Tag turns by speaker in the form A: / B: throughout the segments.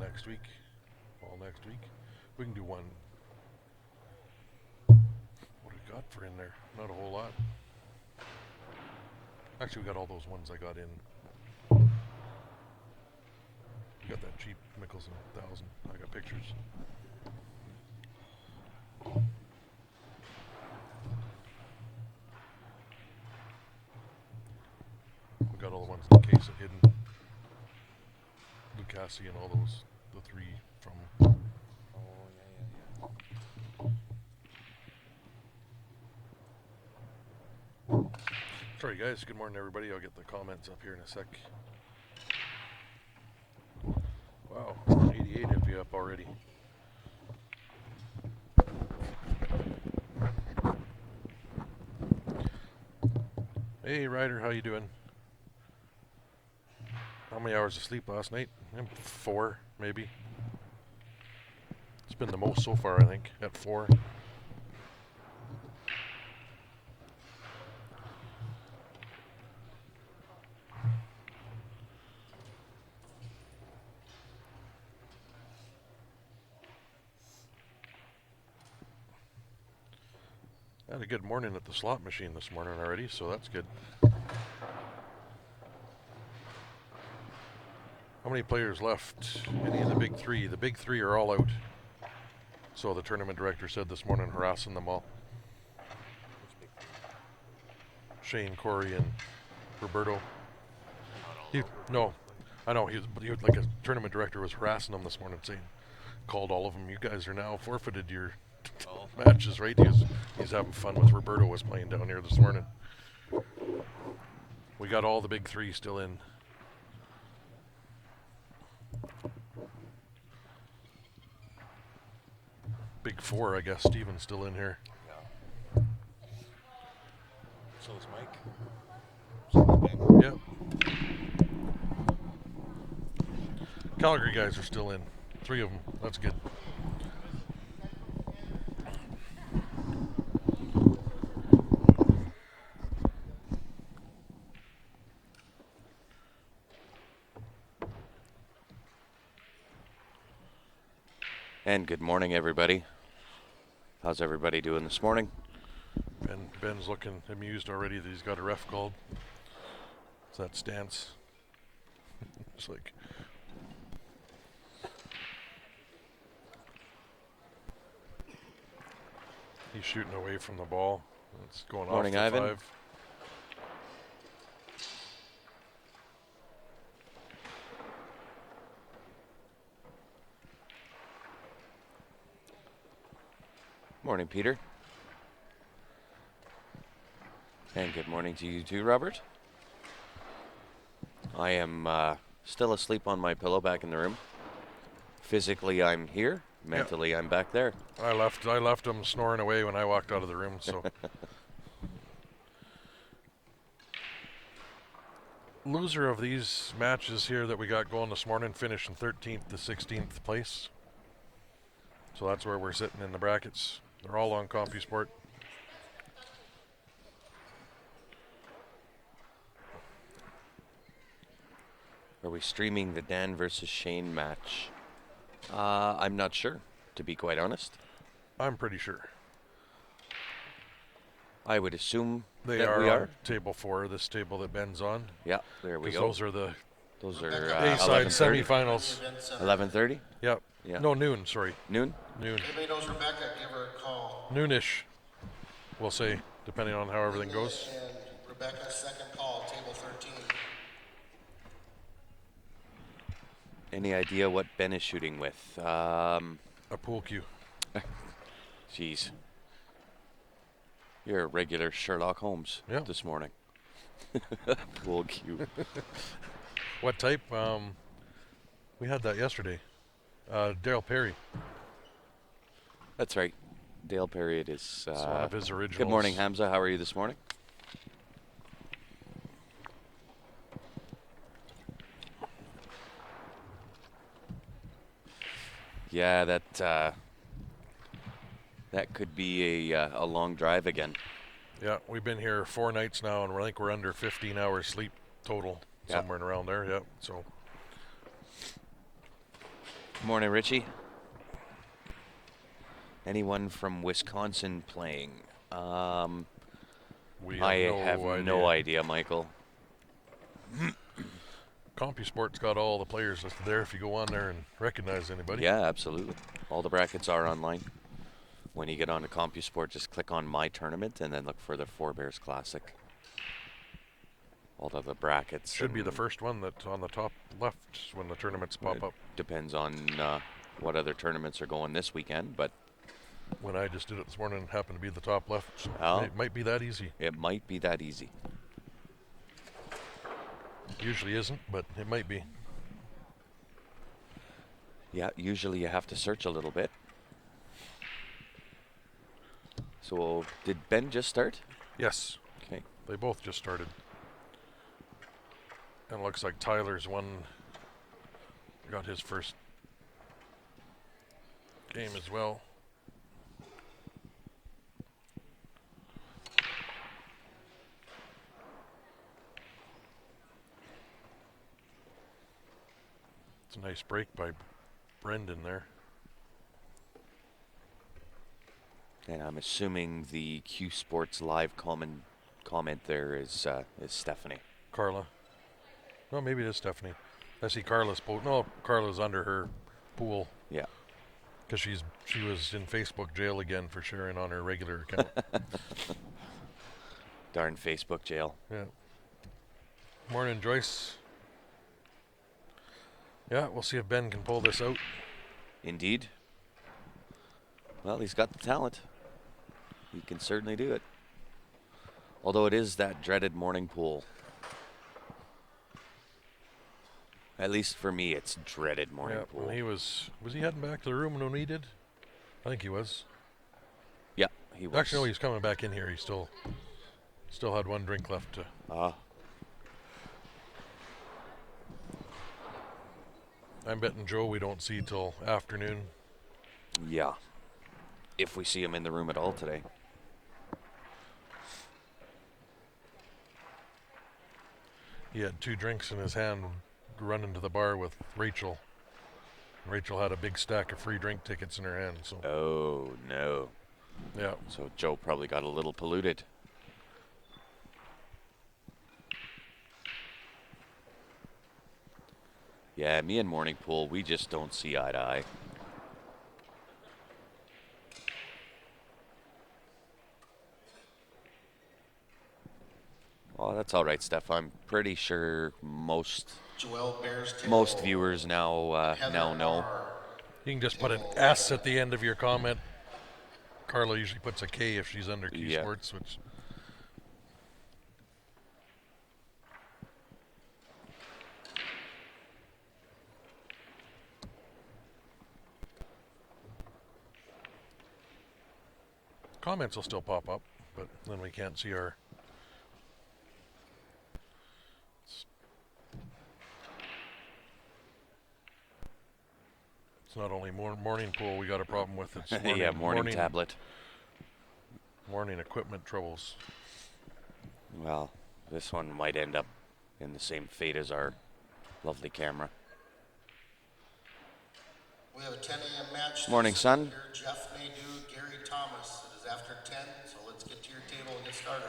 A: next week. All next week. We can do one. What do we got for in there? Not a whole lot. Actually, we got all those ones I got in. We got that cheap Mickelson 1000. I got pictures. We got all the ones in the case of hidden. Lucasi and all those, the three from.
B: Oh, yeah.
A: Sorry guys, good morning everybody. I'll get the comments up here in a sec. Wow, 88 FP up already. Hey Ryder, how you doing? How many hours of sleep last night? 4, maybe. It's been the most so far, I think, at 4. I had a good morning at the slot machine this morning already, so that's good. How many players left? Any of the big three? The big three are all out. So the tournament director said this morning, harassing them all. Shane, Corey, and Roberto. No, I know, he was like a tournament director was harassing them this morning, saying, called all of them, you guys are now forfeited your matches, right? He's having fun with Roberto was playing down here this morning. We got all the big three still in. Big 4, I guess. Steven's still in here.
B: Yeah. So is Mike. So is Ben.
A: Yep. Calgary guys are still in. 3 of them. That's good.
B: And good morning, everybody. How's everybody doing this morning?
A: Ben's looking amused already that he's got a ref called. It's that stance. It's like... He's shooting away from the ball. It's going
B: Morning,
A: off the
B: Ivan.
A: 5.
B: Morning, Peter. And good morning to you too, Robert. I am still asleep on my pillow back in the room. Physically, I'm here. Mentally, I'm back there.
A: I left him snoring away when I walked out of the room, so... Loser of these matches here that we got going this morning finished in 13th to 16th place. So that's where we're sitting in the brackets. They're all on CompuSport.
B: Are we streaming the Dan versus Shane match? I'm not sure, to be quite honest.
A: I'm pretty sure.
B: I would assume
A: They
B: that
A: are
B: we
A: on
B: are.
A: table 4, this table that Ben's on.
B: Yeah, there we
A: Because
B: go.
A: those are the
B: Those are
A: A-side
B: 11:30.
A: semifinals.
B: 11:30?
A: Yep.
B: Yeah.
A: No, noon, sorry.
B: Noon?
A: Noon.
C: Anybody knows Rebecca, give her a call.
A: Noonish, we'll say, depending on how everything goes.
C: And Rebecca's second call, table 13.
B: Any idea what Ben is shooting with?
A: A pool cue.
B: Jeez. You're a regular Sherlock Holmes this morning. Pool cue.
A: What type? We had that yesterday. Dale Perry.
B: That's right. Dale Perry, it is.
A: It's one of his originals.
B: Good morning, Hamza. How are you this morning? Yeah, that could be a long drive again.
A: Yeah, we've been here 4 nights now, and I think we're under 15 hours sleep total, somewhere around there. Yep. So
B: Morning, Richie. Anyone from Wisconsin playing?
A: We
B: I
A: have
B: have
A: no idea.
B: no idea, Michael.
A: CompuSport's got all the players listed there if you go on there and recognize anybody.
B: Yeah, absolutely. All the brackets are online. When you get onto CompuSport, just click on My Tournament and then look for the Four Bears Classic. All of the brackets.
A: Should be the
B: and
A: first one that's on the top left when the tournaments pop
B: it
A: up.
B: Depends on what other tournaments are going this weekend, but
A: When I just did it this morning, it happened to be the top left. So
B: Oh.
A: it might be that easy.
B: it might be that easy.
A: Usually isn't, but it might be.
B: Yeah, usually you have to search a little bit. So, did Ben just start?
A: Yes,
B: Okay.
A: they both just started. And it looks like Tyler's got his first game as well. It's a nice break by Brendan there.
B: And I'm assuming the Q Sports live comment there is Stephanie.
A: Carla. No, maybe it is Stephanie. I see Carla's post. No, Carla's under her pool
B: Yeah.
A: because she was in Facebook jail again for sharing on her regular account.
B: Darn Facebook jail.
A: Yeah. Morning, Joyce. Yeah, we'll see if Ben can pull this out.
B: Indeed. Well, he's got the talent. He can certainly do it. Although it is that dreaded morning pool. At least for me, it's dreaded morning
A: Yeah,
B: pool.
A: when he was he heading back to the room when he did? I think he was.
B: Yeah, he was.
A: Actually, no, he's coming back in here. He still had one drink left to. I'm betting Joe we don't see till afternoon.
B: Yeah. If we see him in the room at all today.
A: He had 2 drinks in his hand running to the bar with Rachel. Rachel had a big stack of free drink tickets in her hand. So
B: Oh, no.
A: yeah,
B: So Joe probably got a little polluted. Yeah, me and Morning Pool, we just don't see eye to eye. Oh, that's all right, Steph. I'm pretty sure most
C: Joel Bears table.
B: viewers now know.
A: you can just put an S at the end of your comment. Carla usually puts a K if she's under Q
B: Yeah.
A: Sports, which. Comments will still pop up, but then we can't see our. It's not only morning pool we got a problem with. It's morning,
B: Yeah, morning tablet.
A: morning equipment troubles.
B: Well, this one might end up in the same fate as our lovely camera.
C: We have a 10 a.m. match.
B: Morning, son.
C: Here, Jeff Maydew, Gary Thomas. It is after 10, so let's get to your table and get started.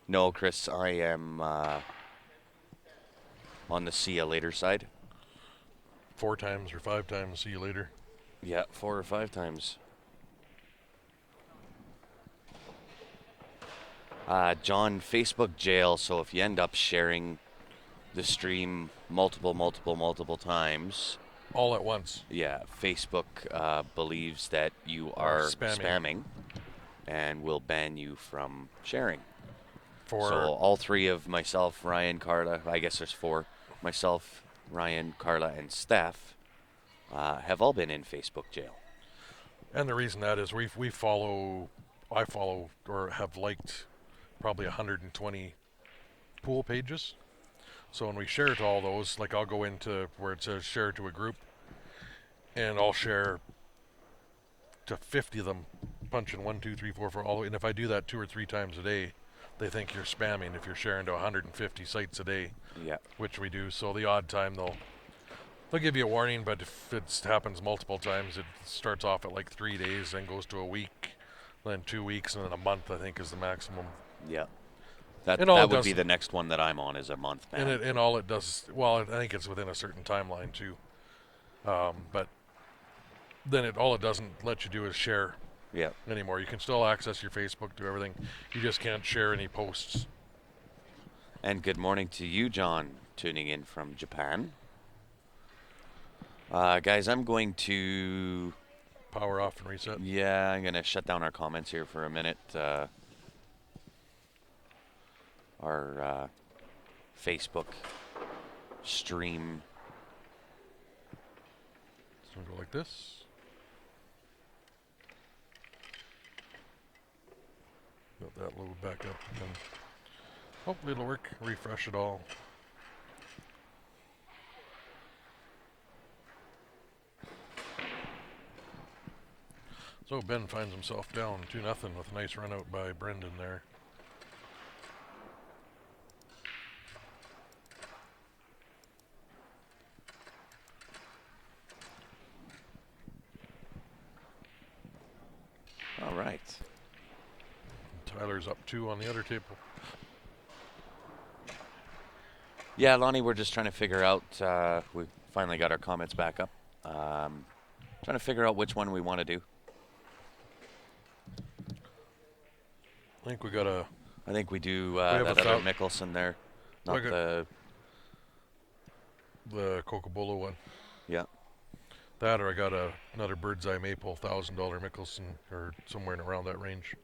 B: No, Chris, I am on the see ya later side.
A: 4 times or 5 times. See you later.
B: Yeah, 4 or 5 times. John, Facebook jail, so if you end up sharing the stream multiple times,
A: All at once.
B: yeah, Facebook believes that you are spamming and will ban you from sharing. So all 3 of myself, Ryan, Carla, I guess there's 4, myself, Ryan, Carla, and Steph have all been in Facebook jail.
A: And the reason that is I follow or have liked probably 120 pool pages. So when we share to all those, like I'll go into where it says share to a group and I'll share to 50 of them, punching 1, 2, 3, 4, 4, all the way. And if I do that 2 or 3 times a day, they think you're spamming if you're sharing to 150 sites a day.
B: Yeah.
A: Which we do. So the odd time They'll give you a warning, but if it happens multiple times, it starts off at like 3 days, then goes to a week, then 2 weeks, and then a month, I think, is the maximum.
B: Yeah. That would be the next one that I'm on, is a month ban.
A: And all it does, well, I think it's within a certain timeline too. But then all it doesn't let you do is share anymore. You can still access your Facebook, do everything. You just can't share any posts.
B: And good morning to you, John, tuning in from Japan. Guys, I'm going to
A: power off and reset.
B: Yeah, I'm going to shut down our comments here for a minute. Our Facebook stream.
A: It's going to go like this. Got that load back up. And hopefully it'll work. Refresh it all. So Ben finds himself down 2-0 with a nice run out by Brendan there.
B: All right.
A: Tyler's up 2 on the other table.
B: Yeah, Lonnie, we're just trying to figure out, we finally got our comments back up. Trying to figure out which one we want to do.
A: I think we got a...
B: I think we do that other Mickelson there. Not
A: the Coca-Cola one.
B: Yeah.
A: That, or I got another Bird's Eye Maple $1,000 Mickelson, or somewhere in around that range.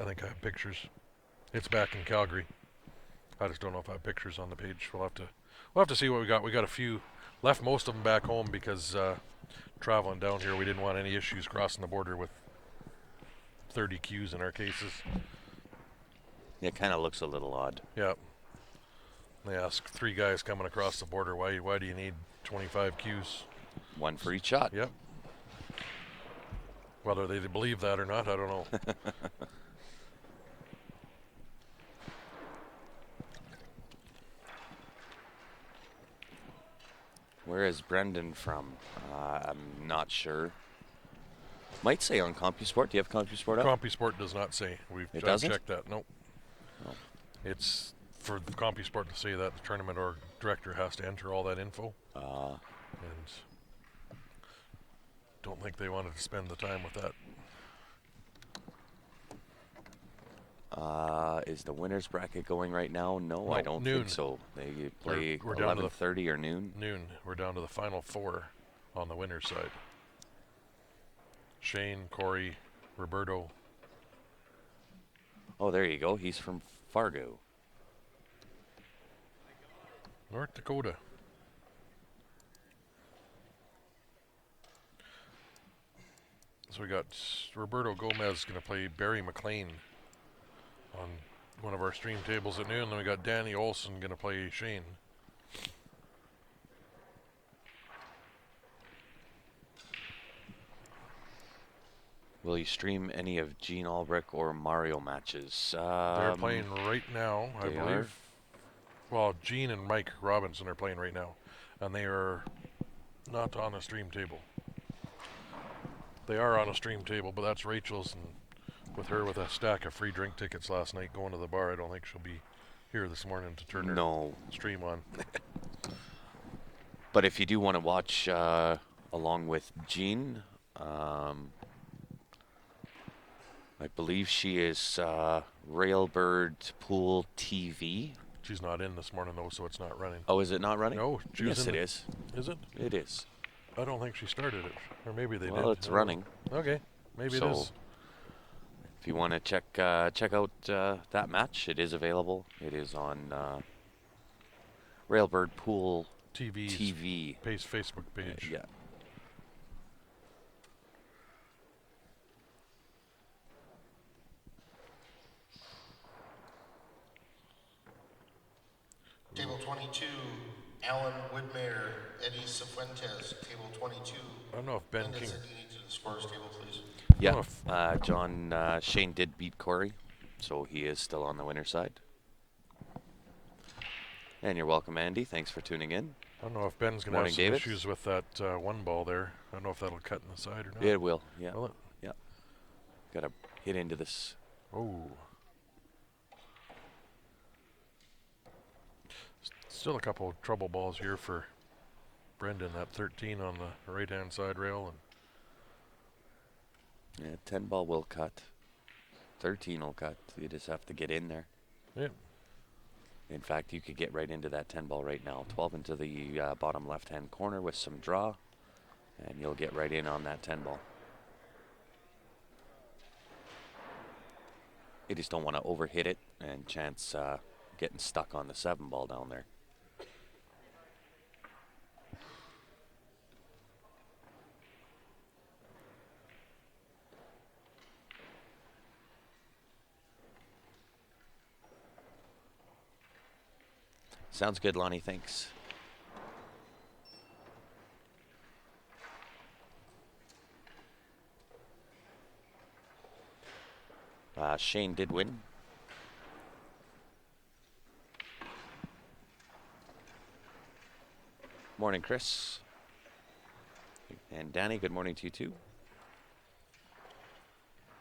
A: I think I have pictures. It's back in Calgary. I just don't know if I have pictures on the page. We'll have to see what we got. We got a few. Left most of them back home because traveling down here, we didn't want any issues crossing the border with 30 queues in our cases.
B: It kind of looks a little odd.
A: Yeah. They ask 3 guys coming across the border, why do you need 25 queues?
B: 1 for each shot.
A: Yep. Whether they believe that or not, I don't know.
B: Where is Brendan from? I'm not sure. Might say on CompuSport. Do you have CompuSport up?
A: CompuSport does not say.
B: It doesn't?
A: checked that. Nope. Oh. It's for the CompuSport to say that the tournament or director has to enter all that info. And don't think they wanted to spend the time with that.
B: Is the winners bracket going right now? No, I don't think so. They play 11:30 or noon.
A: Noon. We're down to the final 4 on the winners side. Shane, Corey, Roberto.
B: Oh, there you go. He's from Fargo.
A: North Dakota. So we got Roberto Gomez going to play Barry McLean on one of our stream tables at noon. Then we got Danny Olson going to play Shane.
B: Will you stream any of Gene Albrecht or Mario matches?
A: They're playing right now, I believe.
B: Are?
A: Well, Gene and Mike Robinson are playing right now, and they are not on a stream table. They are on a stream table, but that's Rachel's, and with her with a stack of free drink tickets last night going to the bar, I don't think she'll be here this morning to turn her stream on.
B: But if you do want to watch along with Jean, I believe she is Railbird Pool TV.
A: She's not in this morning, though, so it's not running.
B: Oh, is it not running?
A: No.
B: Yes, it is.
A: Is it?
B: It is.
A: I don't think she started it. Or maybe they did.
B: Well, it's running.
A: Okay. Maybe it is.
B: If you want to check out that match, it is available. It is on Railbird Pool TV.
A: Facebook page.
B: Yeah.
C: Table 22, Alan Whitmere, Eddie Cifuentes. Table 22.
A: I don't know if Ben King.
C: You need to the scores table, please.
B: Yeah, John Shane did beat Corey, so he is still on the winner's side. And you're welcome, Andy. Thanks for tuning in.
A: I don't know if Ben's going to have some issues with that one ball there. I don't know if that'll cut in the side or not.
B: It will, yeah.
A: Will it?
B: Yeah. Got to hit into this.
A: Oh. Still a couple of trouble balls here for Brendan. That 13 on the right-hand side rail. And
B: yeah, 10 ball will cut. 13 will cut. You just have to get in there.
A: Yeah.
B: In fact, you could get right into that 10 ball right now. 12 into the bottom left-hand corner with some draw, and you'll get right in on that 10 ball. You just don't want to overhit it and chance getting stuck on the 7 ball down there. Sounds good, Lonnie. Thanks. Shane did win. Morning, Chris. And Danny, good morning to you too.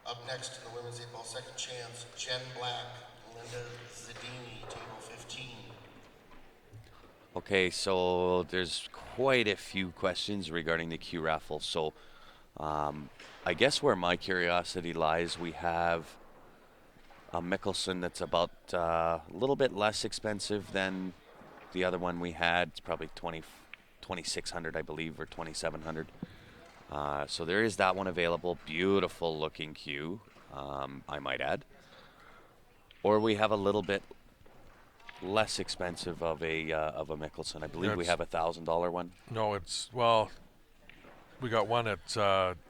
C: Up next in the women's 8-ball second chance, Jen Black, Linda Zadini, table 15.
B: Okay, so there's quite a few questions regarding the Q raffle. So I guess where my curiosity lies, we have a Mickelson that's about a little bit less expensive than the other one we had. It's probably 2,600, I believe, or 2,700. So there is that one available. Beautiful looking Q, I might add. Or we have a little bit less expensive of a Mickelson. I believe we have a $1,000 one.
A: No, it's, well, we got one at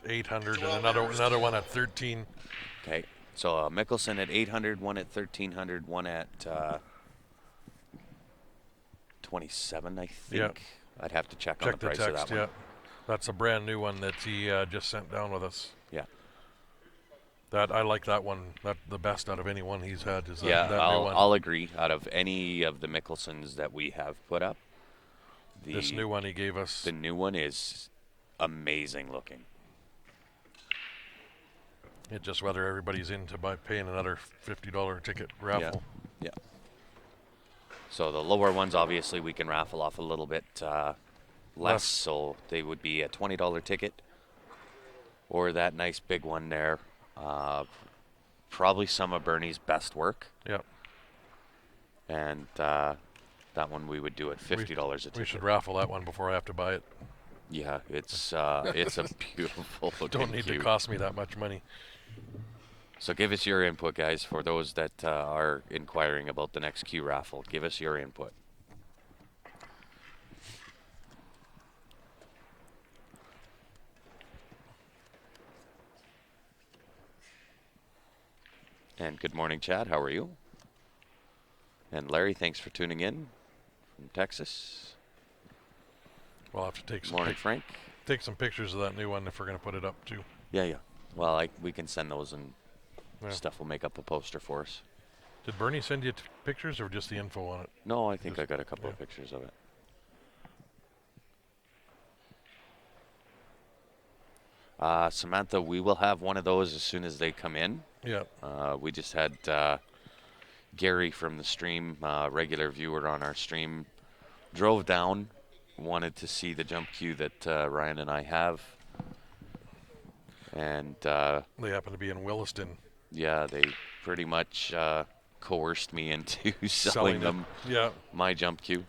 A: 800 and another one at 13.
B: Okay, so a Mickelson at 800, one at 1,300, one at 27, I think.
A: Yep.
B: I'd have to check on the price of that one.
A: Yeah. That's a brand new one that he just sent down with us.
B: Yeah.
A: That I like that one. That the best out of any one he's had is
B: that
A: new one.
B: I'll agree. Out of any of the Mickelsons that we have put up,
A: this new one he gave us.
B: The new one is amazing looking.
A: It's just whether everybody's into paying another $50 ticket raffle.
B: Yeah. So the lower ones, obviously, we can raffle off a little bit less. So they would be a $20 ticket, or that nice big one there. Probably some of Bernie's best work.
A: Yep.
B: And that one we would do at $50 a ticket.
A: We should raffle that one before I have to buy it.
B: Yeah, it's a beautiful looking
A: Don't need to cost me that much money.
B: So give us your input, guys, for those that are inquiring about the next Q raffle. Give us your input. And good morning, Chad. How are you? And Larry, thanks for tuning in from Texas.
A: We'll have to take some
B: morning, Frank.
A: Take some pictures of that new one if we're going to put it up too.
B: Yeah. Well, we can send those, and stuff will make up a poster for us.
A: Did Bernie send you pictures or just the info on it?
B: No, I think I got a couple of pictures of it. Samantha, we will have one of those as soon as they come in.
A: Yeah.
B: We just had Gary from the stream, regular viewer on our stream, drove down, wanted to see the jump cue that Ryan and I have. And
A: they happen to be in Williston.
B: Yeah, they pretty much coerced me into selling them my jump cue.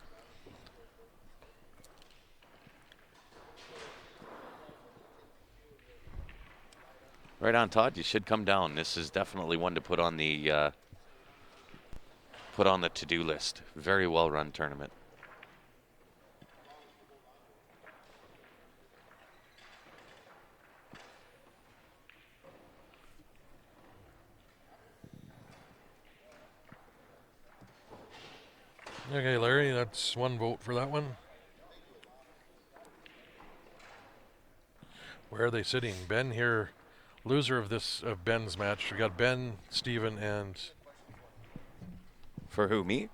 B: Right on, Todd. You should come down. This is definitely one to put on the to-do list. Very well-run tournament.
A: Okay, Larry, that's one vote for that one. Where are they sitting? Ben here, loser of Ben's match. We got Ben, Steven, and...
B: For who, me?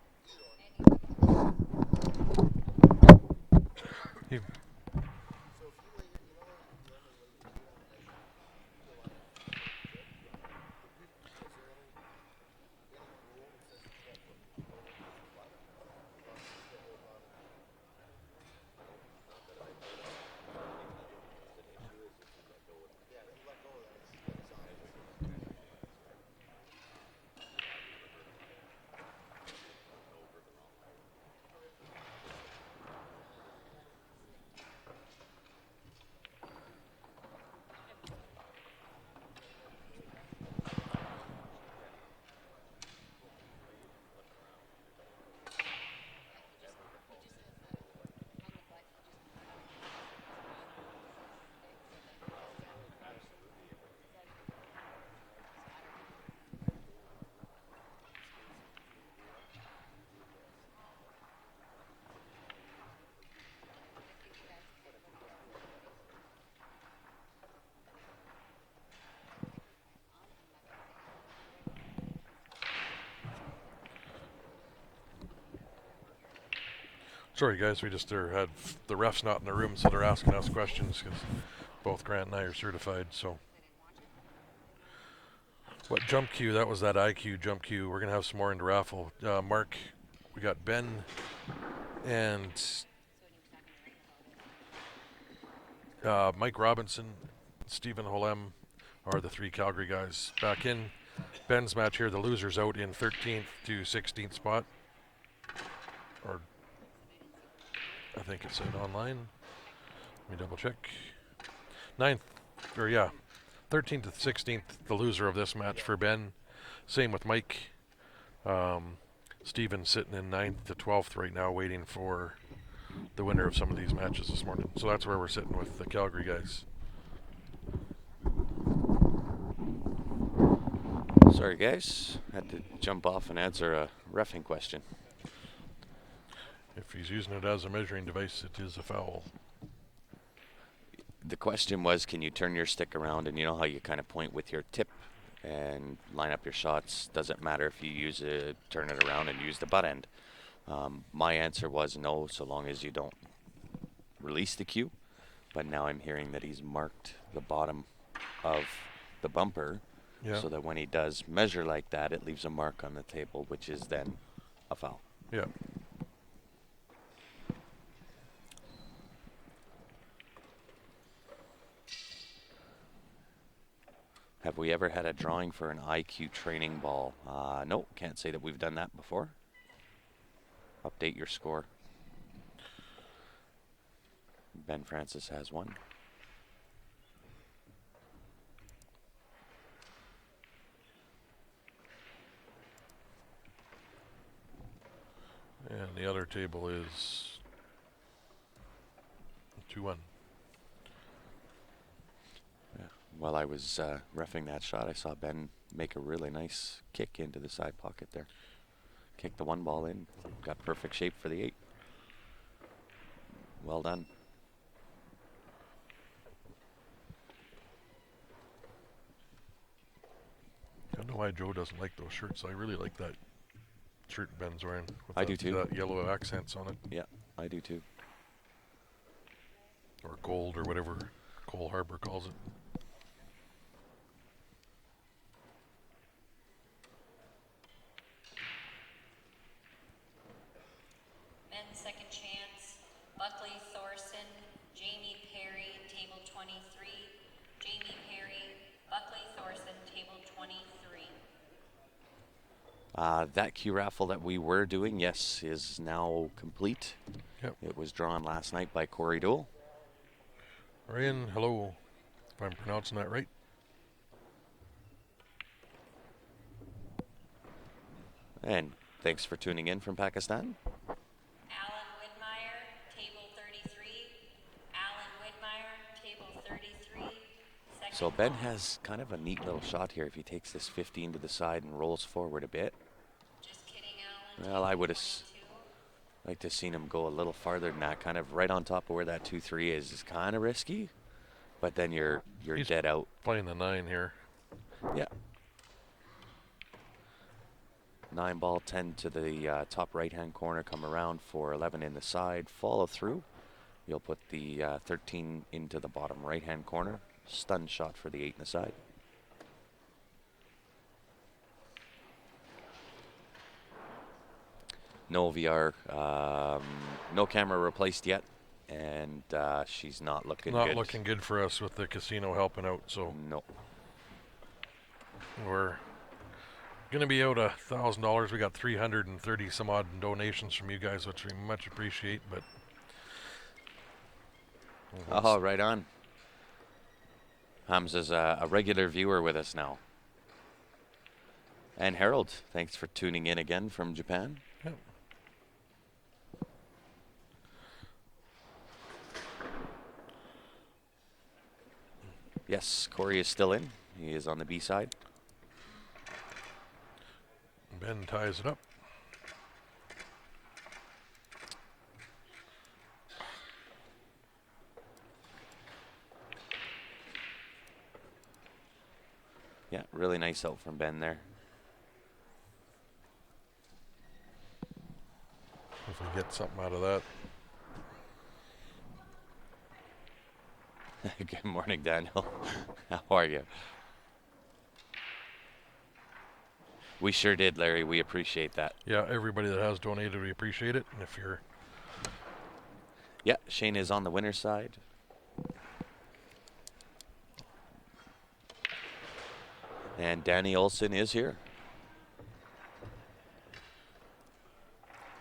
A: Sorry, guys, we just had the refs not in the room, so they're asking us questions because both Grant and I are certified. So, what jump cue? That was that IQ jump cue. We're gonna have some more into raffle. Mark, we got Ben and Mike Robinson, Stephen Holem are the three Calgary guys back in. Ben's match here, the loser's out in 13th to 16th spot. Or I think it said online. Let me double check. 13th to 16th, the loser of this match for Ben. Same with Mike. Stephen sitting in 9th to 12th right now, waiting for the winner of some of these matches this morning. So that's where we're sitting with the Calgary guys.
B: Sorry, guys. Had to jump off and answer a reffing question.
A: If he's using it as a measuring device, it is a foul.
B: The question was, can you turn your stick around? And you know how you kind of point with your tip and line up your shots. Doesn't matter if you turn it around and use the butt end. My answer was no, so long as you don't release the cue. But now I'm hearing that he's marked the bottom of the bumper, so that when he does measure like that, it leaves a mark on the table, which is then a foul.
A: Yeah.
B: Have we ever had a drawing for an IQ training ball? No, can't say that we've done that before. Update your score. Ben Francis has one.
A: And the other table is 2-1.
B: Yeah. While I was reffing that shot, I saw Ben make a really nice kick into the side pocket there. Kicked the one ball in. Got perfect shape for the 8. Well done.
A: I don't know why Joe doesn't like those shirts. I really like that shirt Ben's wearing. With
B: I do too.
A: That yellow accents on it.
B: Yeah, I do too.
A: Or gold or whatever Cole Harbour calls it.
D: Men's second chance, Buckley Thorson, Jamie Perry, table 23. Jamie Perry, Buckley Thorson, table 23.
B: That cue raffle that we were doing, yes, is now complete.
A: Yep.
B: It was drawn last night by Corey Dole.
A: Ryan, hello, if I'm pronouncing that right.
B: And thanks for tuning in from Pakistan.
D: Alan Widmeyer, table 33. Alan Widmeyer, table 33.
B: So Ben has kind of a neat little shot here if he takes this 15 to the side and rolls forward a bit.
D: Just kidding, Alan.
B: Well, I would have liked to have seen him go a little farther than that, kind of right on top of where that 2-3 is. It's kind of risky, but then you're
A: He's
B: dead out.
A: Playing the 9 here.
B: Yeah. 9 ball, 10 to the top right-hand corner, come around for 11 in the side, follow through. You'll put the 13 into the bottom right-hand corner. Stun shot for the 8 in the side. No VR, no camera replaced yet, and she's not looking good.
A: Not looking good for us with the casino helping out, so
B: No.
A: we're gonna be out $1,000. We got 330 some odd in donations from you guys, which we much appreciate. But
B: Oh, right on. Hamza's a regular viewer with us now. And Harold, thanks for tuning in again from Japan.
A: yeah.
B: Yes, Corey is still in. He is on the B side.
A: Ben ties it up.
B: Yeah, really nice out from Ben there.
A: If we get something out of that.
B: Good morning, Daniel. How are you? We sure did, Larry. We appreciate that.
A: Yeah, everybody that has donated, we appreciate it. And if you're...
B: Yeah, Shane is on the winner's side. And Danny Olson is here.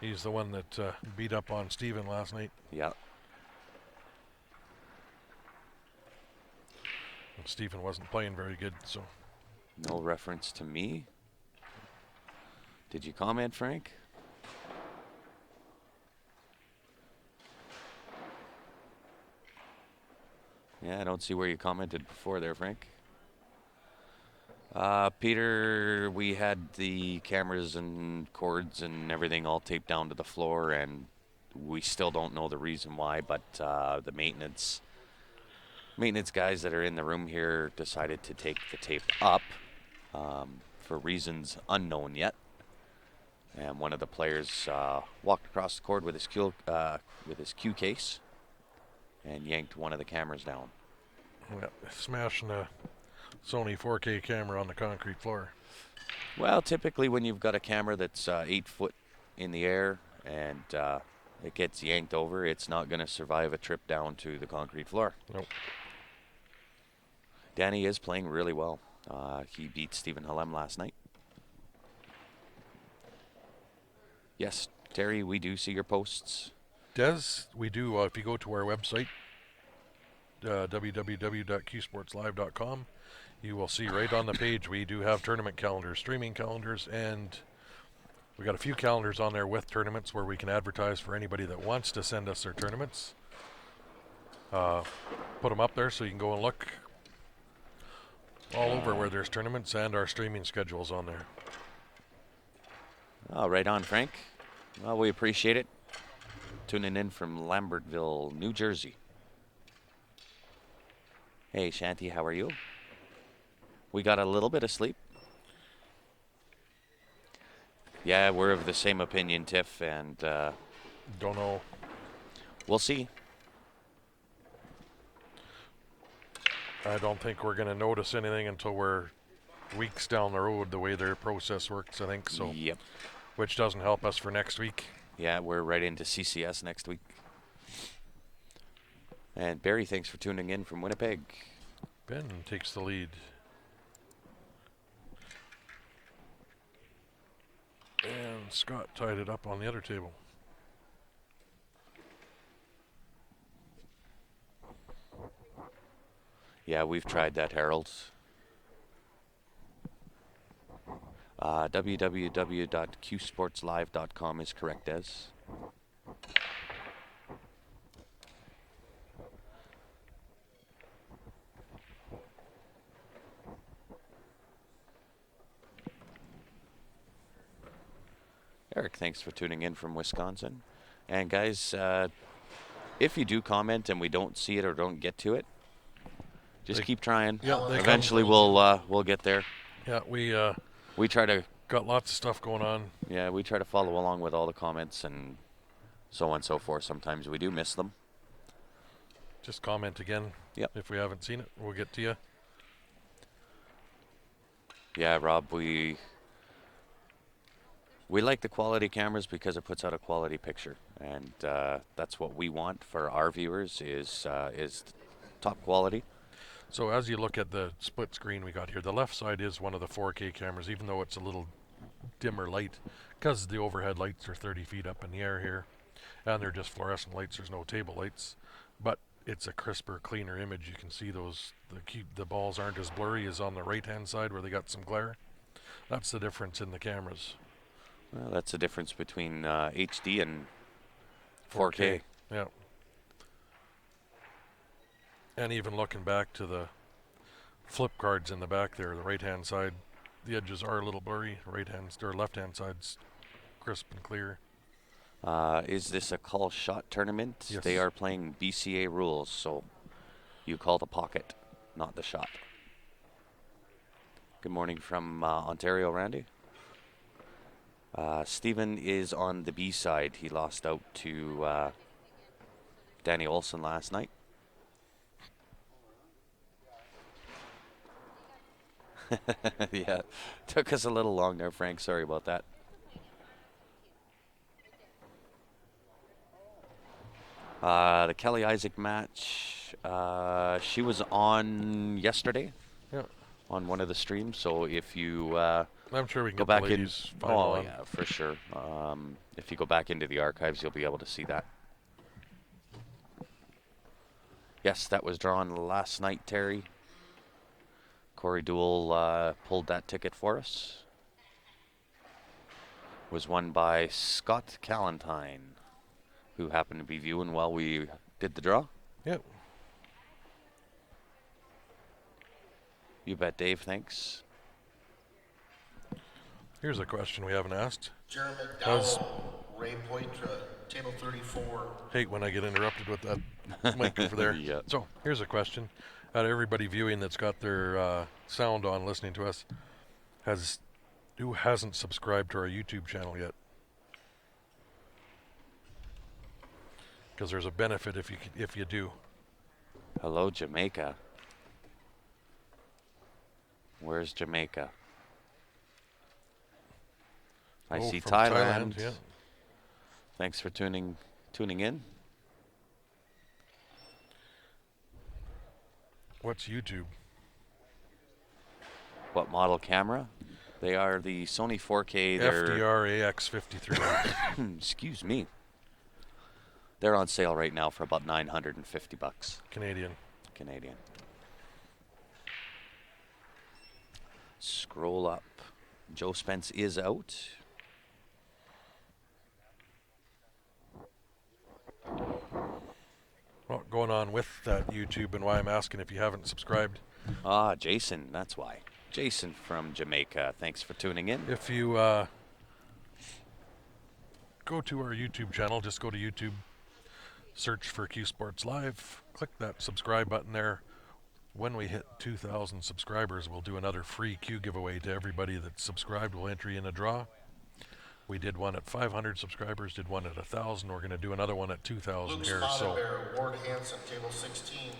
A: He's the one that beat up on Steven last night.
B: Yeah.
A: And Steven wasn't playing very good, so...
B: No reference to me. Did you comment, Frank? Yeah, I don't see where you commented before there, Frank. Peter, we had the cameras and cords and everything all taped down to the floor, and we still don't know the reason why, but the maintenance guys that are in the room here decided to take the tape up for reasons unknown yet. And one of the players walked across the cord with his cue case and yanked one of the cameras down.
A: Yeah, smashing a Sony 4K camera on the concrete floor.
B: Well, typically when you've got a camera that's 8 foot in the air and it gets yanked over, it's not going to survive a trip down to the concrete floor.
A: Nope.
B: Danny is playing really well. He beat Stephen Halem last night. Yes, Terry, we do see your posts.
A: Des, we do, if you go to our website, www.qsportslive.com, you will see right on the page we do have tournament calendars, streaming calendars, and we got a few calendars on there with tournaments where we can advertise for anybody that wants to send us their tournaments. Put them up there so you can go and look all over where there's tournaments, and our streaming schedules on there.
B: Oh, right on, Frank. Well, we appreciate it. Tuning in from Lambertville, New Jersey. Hey, Shanti, how are you? We got a little bit of sleep. Yeah, we're of the same opinion, Tiff, and
A: Don't know.
B: we'll see.
A: I don't think we're going to notice anything until we're weeks down the road, the way their process works, I think. So,
B: Yep.
A: which doesn't help us for next week.
B: Yeah, we're right into CCS next week. And Barry, thanks for tuning in from Winnipeg.
A: Ben takes the lead. And Scott tied it up on the other table.
B: Yeah, we've tried that, Harold. www.qsportslive.com is correct, Des. Eric, thanks for tuning in from Wisconsin. And guys, if you do comment and we don't see it or don't get to it, just keep trying.
A: Yeah,
B: eventually we'll get there.
A: Yeah, we
B: try to
A: got lots of stuff going on.
B: Yeah, we try to follow along with all the comments and so on and so forth. Sometimes we do miss them.
A: Just comment again.
B: Yep.
A: If we haven't seen it, we'll get to you.
B: Yeah, Rob, we like the quality cameras because it puts out a quality picture, and that's what we want for our viewers is top quality.
A: So as you look at the split screen we got here, the left side is one of the 4K cameras, even though it's a little dimmer light, because the overhead lights are 30 feet up in the air here, and they're just fluorescent lights. There's no table lights, but it's a crisper, cleaner image. You can see the balls aren't as blurry as on the right-hand side where they got some glare. That's the difference in the cameras.
B: Well, that's the difference between HD and 4K.
A: Yeah. And even looking back to the flip cards in the back there, the right-hand side, the edges are a little blurry. Left-hand side's crisp and clear.
B: Is this a call shot tournament?
A: Yes.
B: They are playing BCA rules, so you call the pocket, not the shot. Good morning from Ontario, Randy. Stephen is on the B side. He lost out to Danny Olson last night. Yeah, took us a little long there, Frank. Sorry about that. The Kelly Isaac match, she was on yesterday
A: Yeah.
B: on one of the streams. So if you
A: I'm sure we can
B: go
A: get
B: back
A: the
B: in,
A: ladies final
B: oh
A: on.
B: yeah, for sure. If you go back into the archives, you'll be able to see that. Yes, that was drawn last night, Terry. Corey Duell pulled that ticket for us. Was won by Scott Callantine, who happened to be viewing while we did the draw.
A: Yep.
B: You bet, Dave. Thanks.
A: Here's a question we haven't asked.
C: Jeremy McDowell, Ray Poitra, table 34.
A: Hate when I get interrupted with that mic over there.
B: Yeah.
A: So here's a question. Out of everybody viewing that's got their sound on listening to us, who hasn't subscribed to our YouTube channel yet? Because there's a benefit if you do.
B: Hello, Jamaica. Where's Jamaica? I see
A: from
B: Thailand.
A: Yeah.
B: Thanks for tuning in.
A: What's YouTube?
B: What model camera? They are the Sony 4K.
A: FDR AX53.
B: Excuse me. They're on sale right now for about $950
A: Canadian.
B: Canadian. Scroll up. Joe Spence is out.
A: Well, going on with that YouTube and why I'm asking if you haven't subscribed.
B: Ah, Jason, that's why. Jason from Jamaica, thanks for tuning in.
A: If you go to our YouTube channel, just go to YouTube, search for Q Sports Live, click that subscribe button there. When we hit 2,000 subscribers, we'll do another free Q giveaway to everybody that's subscribed. We'll enter you in a draw. We did one at 500 subscribers, did one at 1,000. We're going to do another one at 2,000
C: Luke
A: here.
C: Spotterbear, Ward Hansen, table 16.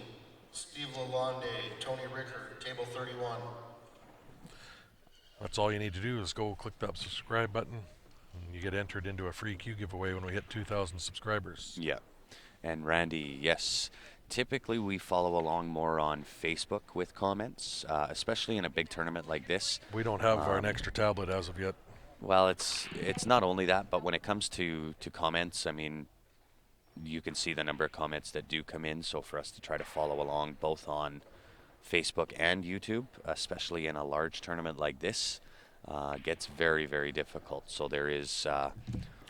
C: Steve Lalonde, Tony Rickard, table 31.
A: That's all you need to do is go click that subscribe button, and you get entered into a free Q giveaway when we hit 2,000 subscribers.
B: Yeah. And Randy, yes. Typically, we follow along more on Facebook with comments, especially in a big tournament like this.
A: We don't have an extra tablet as of yet.
B: Well, it's not only that, but when it comes to comments, I mean, you can see the number of comments that do come in. So for us to try to follow along both on Facebook and YouTube, especially in a large tournament like this, gets very, very difficult. So there is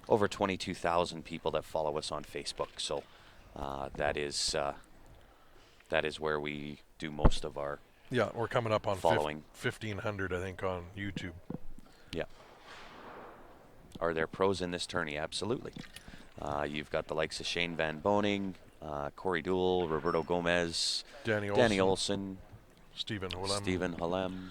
B: over 22,000 people that follow us on Facebook. So that is where we do most of our
A: Yeah, we're coming up on
B: following.
A: 1,500, I think, on YouTube.
B: Yeah. Are there pros in this tourney? Absolutely. You've got the likes of Shane Van Boning, Corey Duell, Roberto Gomez, Danny Olson,
A: Stephen
B: Stephen Halem.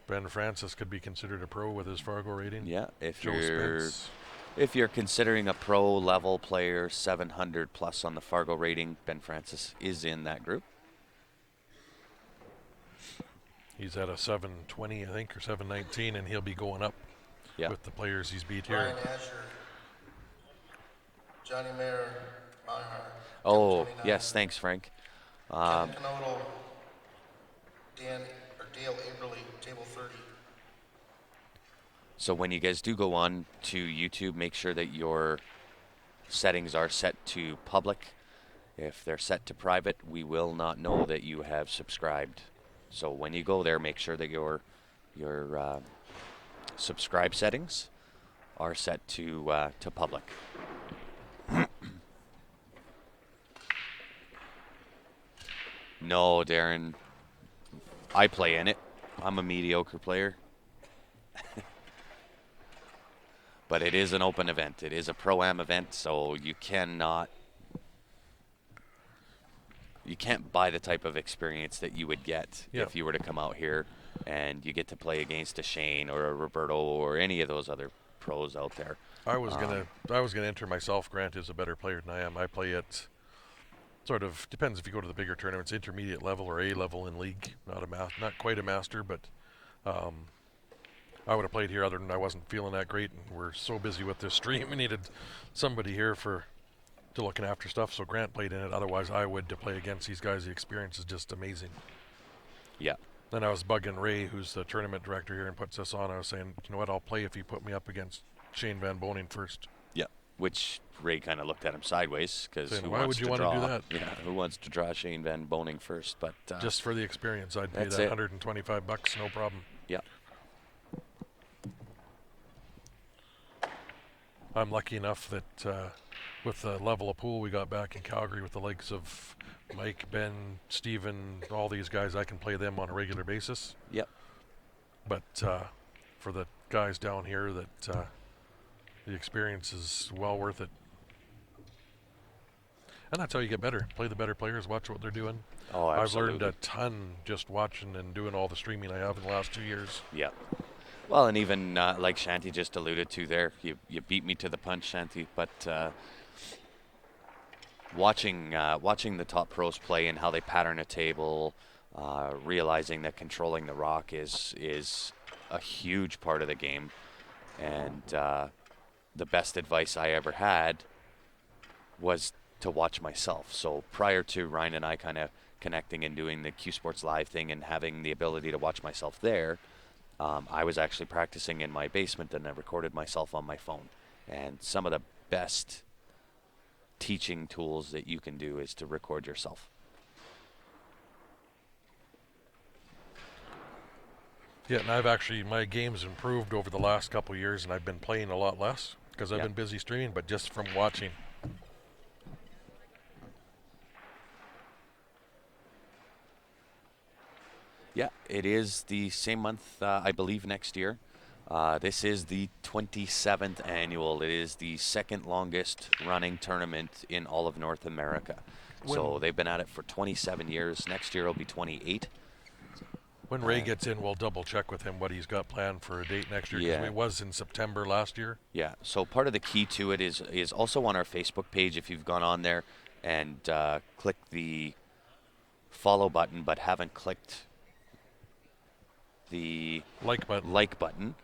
A: Ben Francis could be considered a pro with his Fargo rating.
B: Yeah, if
A: Joe Spence.
B: if you're considering a pro level player, 700 plus on the Fargo rating, Ben Francis is in that group.
A: He's at a 720, I think, or 719, and he'll be going up with the players he's beat here.
C: Ryan Asher, Johnny Mayer, Maher.
B: Oh, yes, thanks, Frank.
C: Kevin Canodal, Dale Aberly, table 30.
B: So when you guys do go on to YouTube, make sure that your settings are set to public. If they're set to private, we will not know that you have subscribed. So when you go there, make sure that your subscribe settings are set to public. No, Darren. I play in it. I'm a mediocre player. But it is an open event. It is a Pro-Am event, so you can't buy the type of experience that you would get if you were to come out here and you get to play against a Shane or a Roberto or any of those other pros out there.
A: I was gonna enter myself. Grant is a better player than I am. I play at sort of depends if you go to the bigger tournaments, intermediate level or A level in league. Not quite a master, but I would have played here other than I wasn't feeling that great, and we're so busy with this stream. We needed somebody here to looking after stuff, so Grant played in it. Otherwise, I would to play against these guys. The experience is just amazing.
B: Yeah.
A: Then I was bugging Ray, who's the tournament director here and puts us on. I was saying, you know what, I'll play if you put me up against Shane Van Boning first.
B: Yeah. Which Ray kind of looked at him sideways because
A: why would you want to do that?
B: Yeah, who wants to draw Shane Van Boning first? But
A: just for the experience, I'd pay that $125, no problem.
B: Yeah.
A: I'm lucky enough that with the level of pool we got back in Calgary with the likes of Mike, Ben, Steven, all these guys, I can play them on a regular basis.
B: Yep.
A: But for the guys down here, that the experience is well worth it. And that's how you get better. Play the better players, watch what they're doing.
B: Oh, absolutely.
A: I've learned a ton just watching and doing all the streaming I have in the last 2 years.
B: Yeah. Well, and even like Shanti just alluded to there, you beat me to the punch, Shanti, but watching the top pros play and how they pattern a table, realizing that controlling the rock is a huge part of the game, and the best advice I ever had was to watch myself. So prior to Ryan and I kind of connecting and doing the Q Sports Live thing and having the ability to watch myself there, I was actually practicing in my basement and I recorded myself on my phone. And some of the best teaching tools that you can do is to record yourself.
A: Yeah, and my game's improved over the last couple of years, and I've been playing a lot less because I've been busy streaming, but just from watching.
B: Yeah, it is the same month, I believe, next year. This is the 27th annual. It is the second longest running tournament in all of North America. So they've been at it for 27 years. Next year will be 28.
A: When Ray gets in, we'll double check with him what he's got planned for a date next year.
B: Yeah.
A: It was in September last year.
B: Yeah, so part of the key to it is also on our Facebook page. If you've gone on there and clicked the follow button but haven't clicked the like button,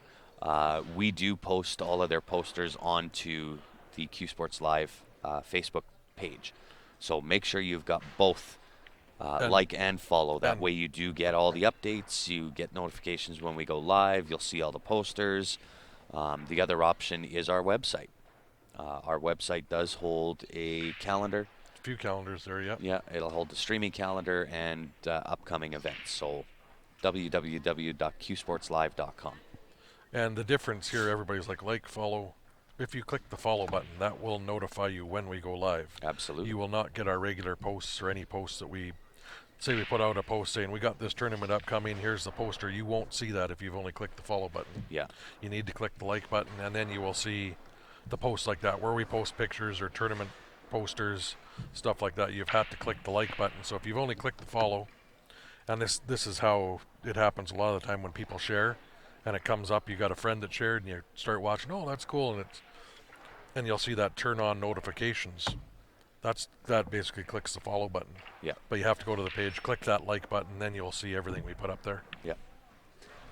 B: we do post all of their posters onto the Q Sports Live Facebook page. So make sure you've got both like and follow. That way you do get all the updates. You get notifications when we go live. You'll see all the posters. The other option is our website. Our website does hold a calendar.
A: A few calendars there, yeah.
B: Yeah, it'll hold the streaming calendar and upcoming events. So www.qsportslive.com.
A: And the difference here, everybody's like, follow. If you click the follow button, that will notify you when we go live.
B: Absolutely.
A: You will not get our regular posts or any posts that we put out a post saying we got this tournament upcoming, here's the poster. You won't see that if you've only clicked the follow button.
B: Yeah.
A: You need to click the like button, and then you will see the posts like that where we post pictures or tournament posters, stuff like that. You've had to click the like button. So if you've only clicked the follow, and this is how it happens a lot of the time when people share and it comes up, you got a friend that shared and you start watching, oh, that's cool, and you'll see that turn on notifications. That basically clicks the follow button.
B: Yeah.
A: But you have to go to the page, click that like button, then you'll see everything we put up there.
B: Yeah.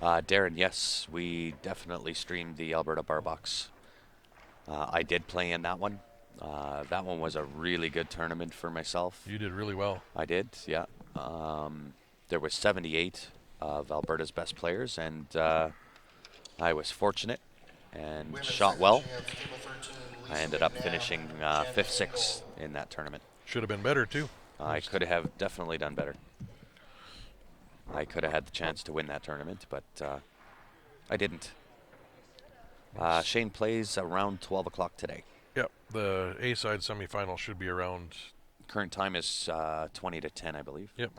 B: Darren, yes, we definitely streamed the Alberta Bar Box. I did play in that one. That one was a really good tournament for myself.
A: You did really well.
B: I did, yeah. There was 78 of Alberta's best players, and I was fortunate and shot well. I ended up finishing 5th, 6th in that tournament.
A: Should have been better, too.
B: I could have definitely done better. I could have had the chance to win that tournament, but I didn't. Shane plays around 12 o'clock today.
A: Yep, the A-side semifinal should be around...
B: Current time is 20 to 10, I believe.
A: Yep.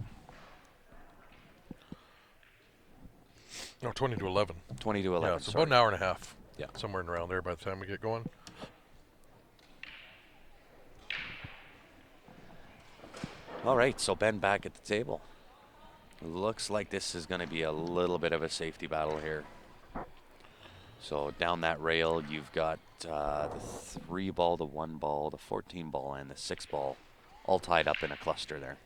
A: No, 20 to 11.
B: 20 to 11,
A: Yeah, it's about an hour and a half.
B: Yeah.
A: Somewhere around there by the time we get going.
B: All right, so Ben back at the table. Looks like this is going to be a little bit of a safety battle here. So down that rail, you've got the 3 ball, the 1 ball, the 14 ball, and the 6 ball all tied up in a cluster there.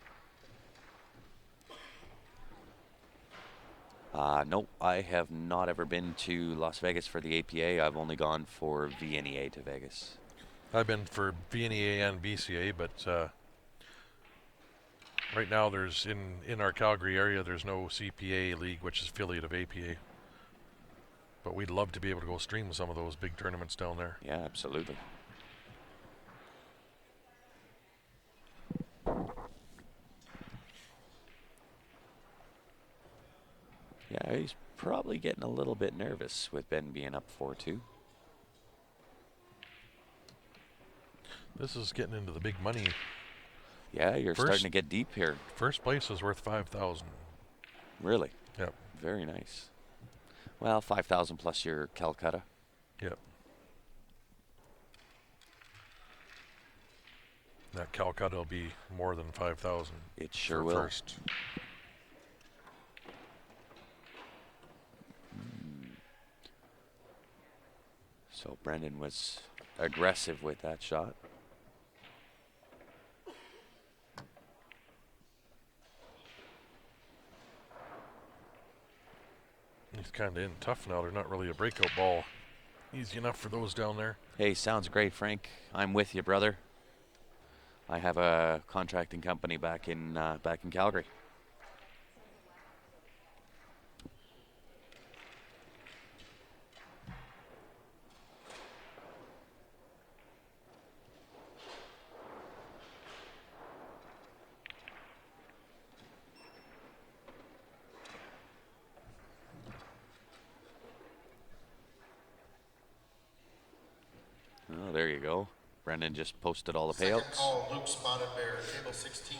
B: No, I have not ever been to Las Vegas for the APA. I've only gone for VNEA to Vegas.
A: I've been for VNEA and VCA, but right now there's in our Calgary area there's no CPA league, which is affiliate of APA. But we'd love to be able to go stream some of those big tournaments down there.
B: Yeah, absolutely. Yeah, he's probably getting a little bit nervous with Ben being up 4-2.
A: This is getting into the big money.
B: Yeah, you're starting to get deep here.
A: First place is worth 5,000.
B: Really?
A: Yep.
B: Very nice. Well, 5,000 plus your Calcutta.
A: Yep. That Calcutta will be more than 5,000.
B: It sure will.
A: First.
B: So Brendan was aggressive with that shot.
A: He's kind of in tough now. They're not really a breakout ball. Easy enough for those down there.
B: Hey, sounds great, Frank. I'm with you, brother. I have a contracting company back in Calgary. Oh, there you go. Brendan just posted all the
C: Second
B: payouts.
C: call, Luke Spotted Bear, table 16.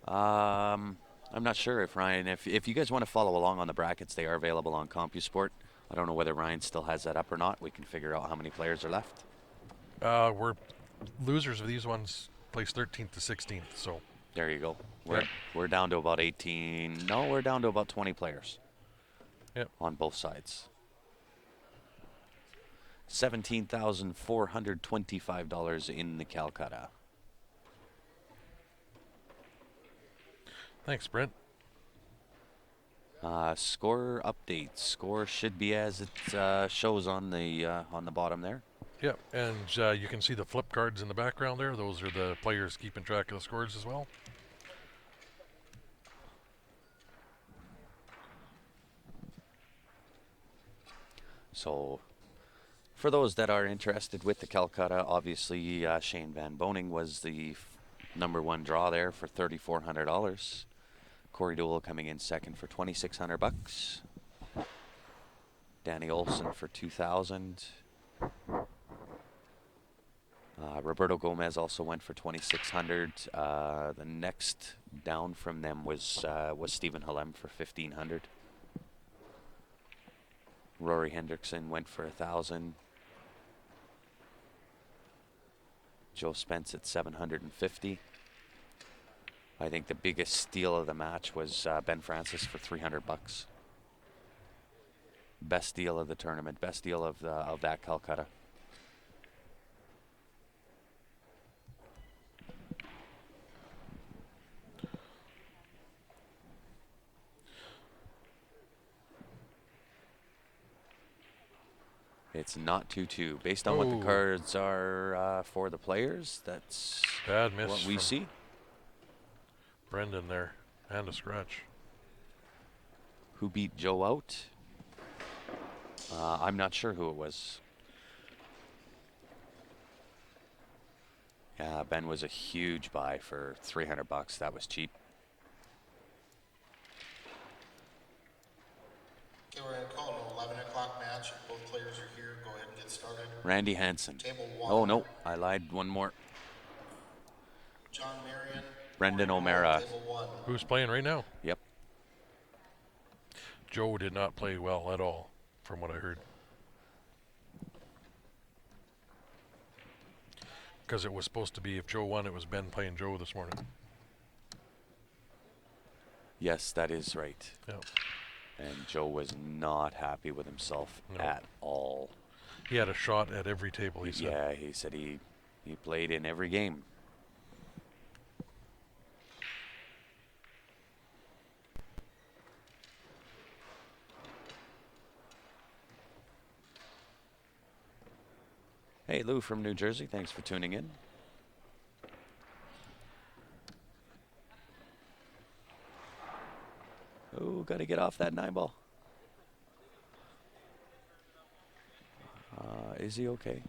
B: I'm not sure if Ryan, if you guys want to follow along on the brackets, they are available on CompuSport. I don't know whether Ryan still has that up or not. We can figure out how many players are left.
A: We're losers of these ones place 13th to 16th, so.
B: There you go. We're down to about 18. No, we're down to about 20 players.
A: Yep.
B: On both sides. $17,425 in the Calcutta.
A: Thanks, Brent.
B: Score updates. Score should be as it shows on the bottom there.
A: Yep, and you can see the flip cards in the background there. Those are the players keeping track of the scores as well.
B: So, for those that are interested with the Calcutta, obviously Shane Van Boning was the #1 draw there for $3,400. Corey Dole coming in second for $2,600. Danny Olson for $2,000. Roberto Gomez also went for $2,600. The next down from them was Stephen Halem for $1,500. Rory Hendrickson went for $1,000. Joe Spence at $750. I think the biggest steal of the match was Ben Francis for $300. Best deal of the tournament. Best deal of that Calcutta. It's not 2-2. Based on what the cards are for the players, that's
A: Bad miss
B: what we see.
A: Brendan there, and a scratch.
B: Who beat Joe out? I'm not sure who it was. Yeah, Ben was a huge buy for $300. That was cheap.
C: Okay, we're going to call an 11 o'clock match. If both players are here, go ahead and get started.
B: Randy Hansen.
C: Table 1.
B: Oh, no, I lied. One more.
C: John Marion.
B: Brendan O'Mara.
C: Table 1.
A: Who's playing right now?
B: Yep.
A: Joe did not play well at all, from what I heard. Because it was supposed to be, if Joe won, it was Ben playing Joe this morning.
B: Yes, that is right.
A: Yep.
B: And Joe was not happy with himself at all.
A: He had a shot at every table, he said.
B: Yeah, he said he played in every game. Hey, Lou from New Jersey. Thanks for tuning in. Oh, got to get off that 9-ball. Is he okay?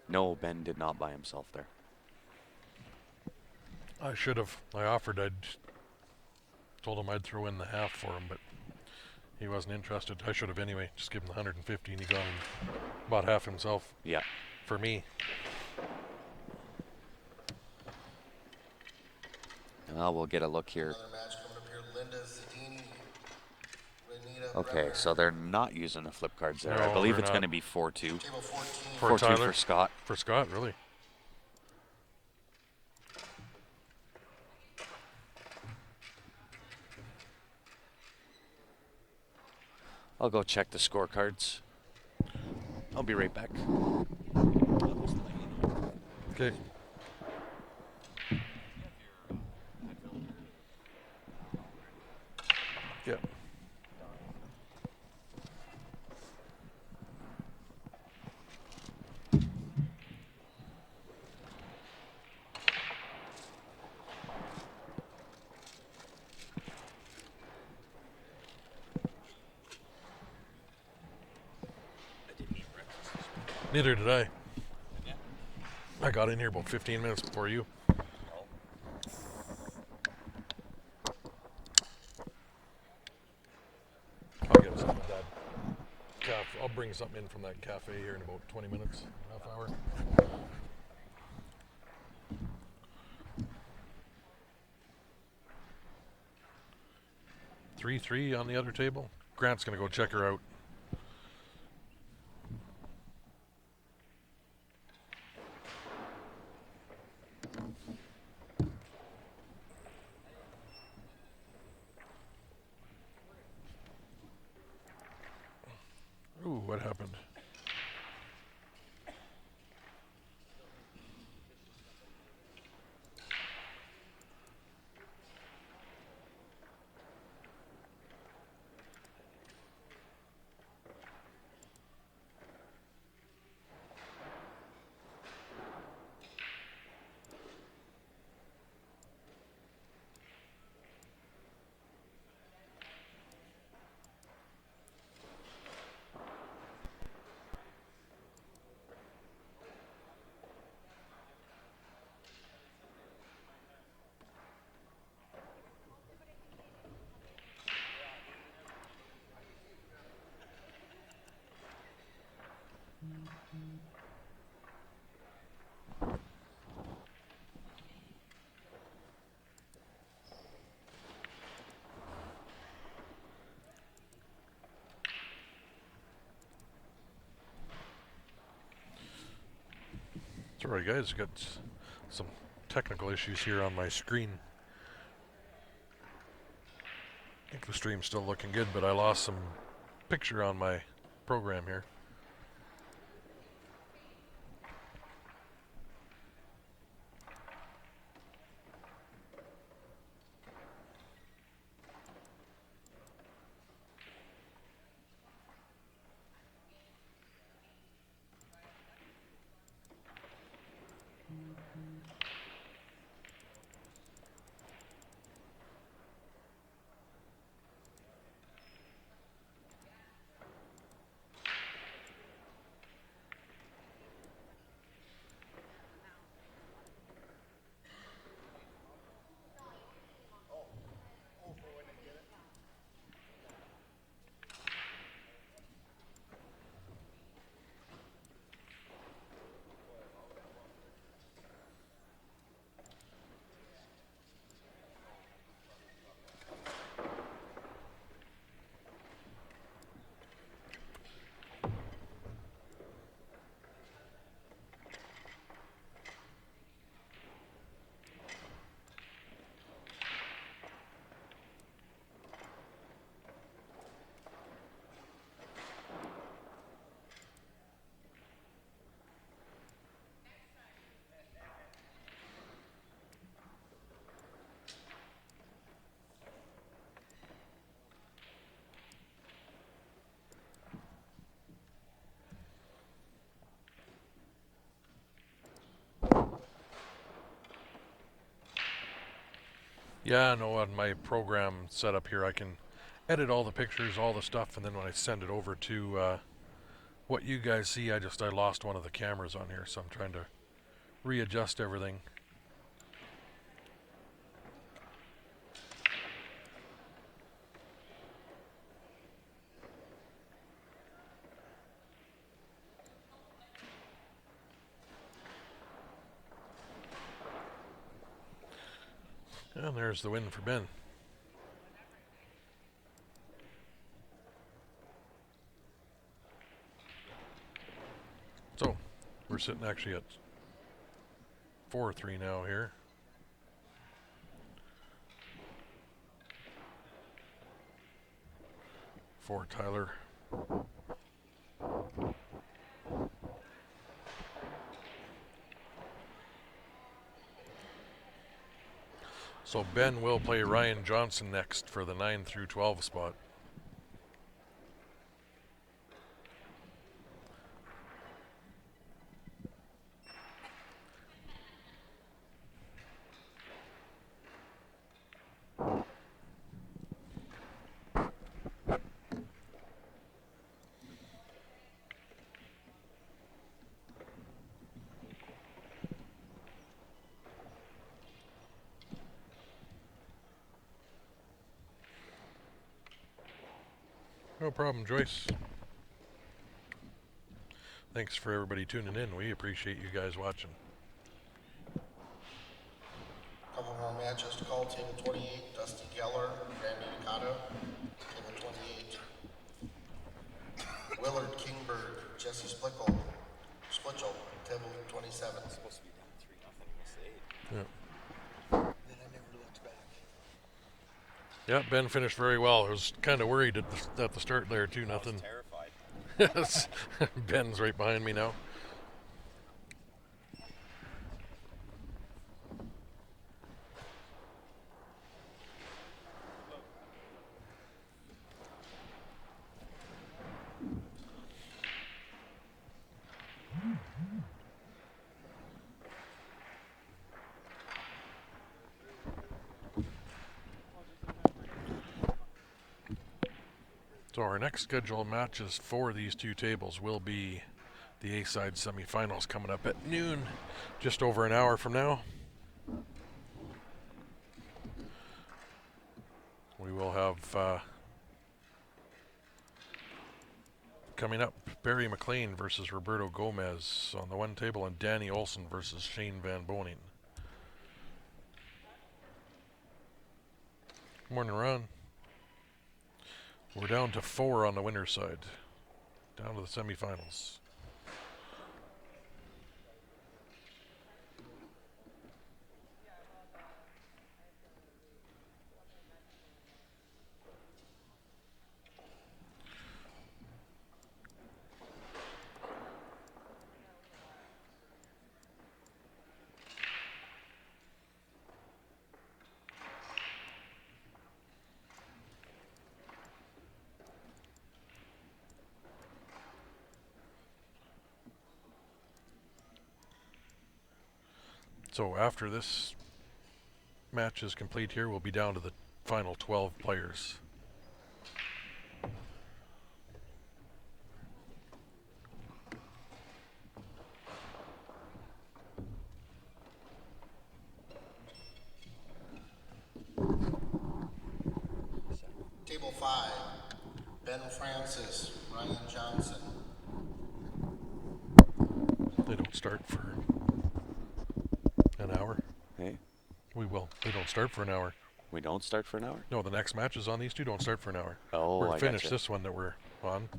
B: No, Ben did not by himself there.
A: I should have. I offered. I'd told him I'd throw in the half for him, but he wasn't interested. I should have anyway. Just give him the 150, and he gone and bought half himself.
B: Yeah.
A: For me.
B: We'll get a look here.
C: Another match coming up here. Linda Zadini. Renita
B: Okay,
C: Bremer.
B: so they're not using the flip cards there.
A: No,
B: I believe
A: they're
B: it's
A: not.
B: going to be 4-2.
C: Table
A: For
C: 14.
B: 4-2
A: Tyler?
B: for Scott.
A: For Scott, really?
B: I'll go check the scorecards. I'll be right back.
A: Okay. Yeah. Neither did I. I got in here about 15 minutes before you. I'll get something at that I'll bring something in from that cafe here in about 20 minutes, half hour. Three on the other table. Grant's gonna go check her out. Ooh, what happened? Sorry guys, got some technical issues here on my screen. I think the stream's still looking good, but I lost some picture on my program here. Yeah, no, on my program setup here, I can edit all the pictures, all the stuff, and then when I send it over to what you guys see, I lost one of the cameras on here, so I'm trying to readjust everything. And there's the win for Ben. So, we're sitting actually at 4-3 now here. For Tyler. So Ben will play Ryan Johnson next for the 9 through 12 spot. No problem, Joyce. Thanks for everybody tuning in. We appreciate you guys watching.
C: Couple more matches to call. Table 28, Dusty Geller, Randy Nakata. Table 28, Willard Kingberg, Jesse Splitchell. Table 27.
B: It's supposed to be down 3-0 in
A: Yeah.
C: Then I never looked back.
A: Yeah, Ben finished very well. I was kind of worried at the start there, too. Nothing.
B: terrified.
A: Yes. Ben's right behind me now. So our next scheduled matches for these two tables will be the A-side semifinals coming up at noon, just over an hour from now. We will have coming up Barry McLean versus Roberto Gomez on the one table, and Danny Olson versus Shane Van Boning. Morning, Ron. We're down to 4 on the winner's side. Down to the semifinals. So after this match is complete here, we'll be down to the final 12 players.
C: Table 5, Ben Francis, Ryan Johnson.
A: They don't start for an hour.
B: Hey,
A: We will. They don't start for an hour.
B: we don't start for an hour?
A: No, the next matches on these two don't start for an hour.
B: Oh,
A: we're
B: I
A: finish
B: gotcha.
A: this one that we're on,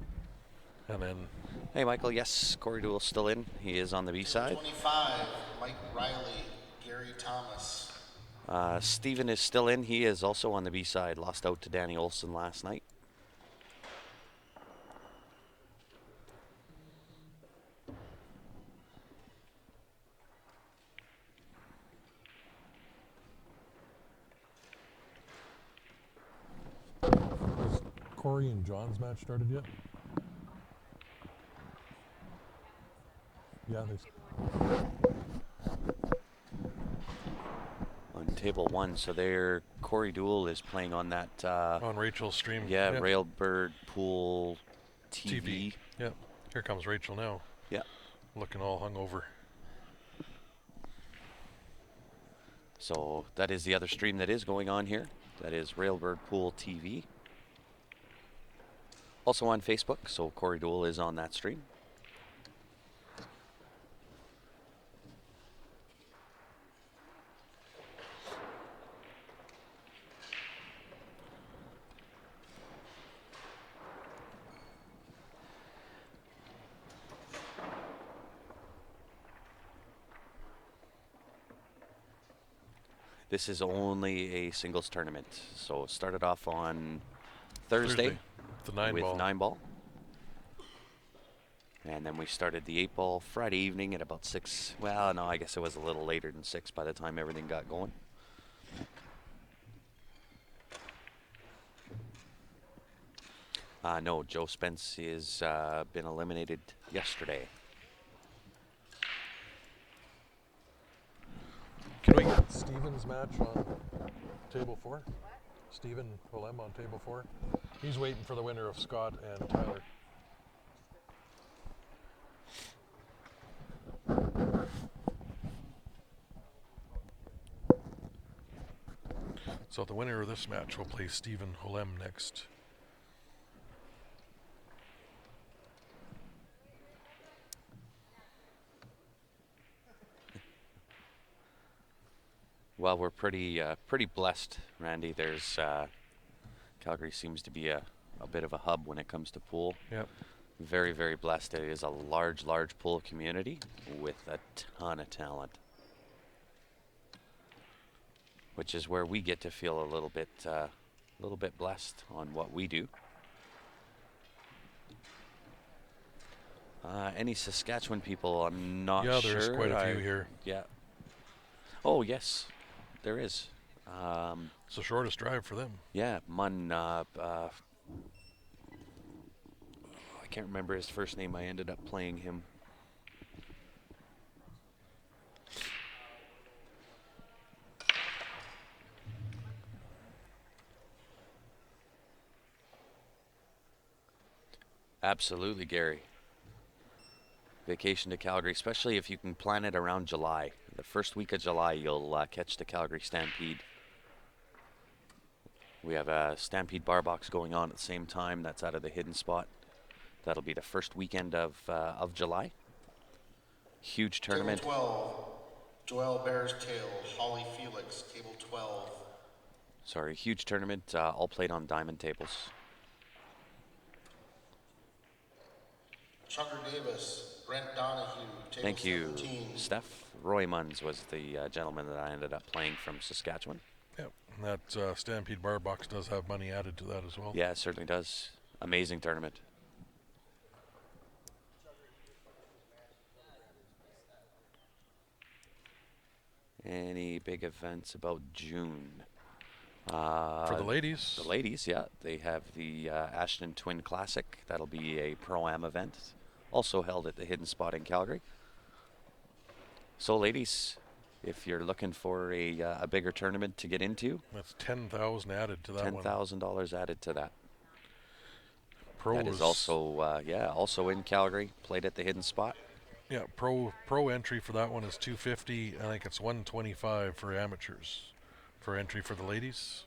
A: and then
B: Hey, Michael, yes, Corey Dool's still in. He is on the B side.
C: 25, Mike Riley, Gary Thomas.
B: Steven is still in. He is also on the B side. Lost out to Danny Olson last night.
A: has Corey and John's match started yet? Yeah,
B: On table 1, so they're Corey Duel is playing on that.
A: On Rachel's stream.
B: Yeah, Railbird Pool TV.
A: Yep. Here comes Rachel now.
B: Yeah.
A: Looking all hungover.
B: So that is the other stream that is going on here. That is Railbird Pool TV. Also on Facebook, so Corey Duel is on that stream. This is only a singles tournament. So it started off on Thursday.
A: The 9
B: with
A: ball.
B: 9 ball. And then we started the 8 ball Friday evening at about 6. Well, no, I guess it was a little later than 6 by the time everything got going. No, Joe Spence has been eliminated yesterday.
A: Can we get Steven's match on table 4? Steven Willem on table 4. He's waiting for the winner of Scott and Tyler. So the winner of this match will play Steven Willem next.
B: Well, we're pretty blessed, Randy. There's Calgary seems to be a bit of a hub when it comes to pool.
A: Yep.
B: Very, very blessed. It is a large pool community with a ton of talent, which is where we get to feel a little bit blessed on what we do. Any Saskatchewan people? I'm not sure.
A: Yeah, there's quite a few here.
B: Yeah. Oh yes, there is.
A: It's the shortest drive for them.
B: Yeah, Munn. I can't remember his first name. I ended up playing him. Absolutely, Gary. Vacation to Calgary, especially if you can plan it around July. The first week of July, you'll catch the Calgary Stampede. We have a Stampede bar box going on at the same time. That's out of the hidden spot. That'll be the first weekend of July. Huge tournament.
C: Table 12, Joelle Bear's Tail, Holly Felix, table 12.
B: Sorry, huge tournament, all played on diamond tables.
C: Chugger Davis, Brent Donahue, table
B: Thank you,
C: 17.
B: Steph. Roy Munns was the gentleman that I ended up playing from Saskatchewan.
A: Yep. And that Stampede bar box does have money added to that as well.
B: Yeah, it certainly does. Amazing tournament. Any big events about June?
A: For the ladies.
B: The ladies, yeah. They have the Ashton Twin Classic. That'll be a Pro-Am event. Also held at the Hidden Spot in Calgary. So ladies, if you're looking for a bigger tournament to get into,
A: that's $10,000 added to that one.
B: $10,000 added to that.
A: Pros.
B: That is also also in Calgary. Played at the Hidden Spot.
A: Yeah, pro entry for that one is $250. I think it's $125 for amateurs. For entry for the ladies.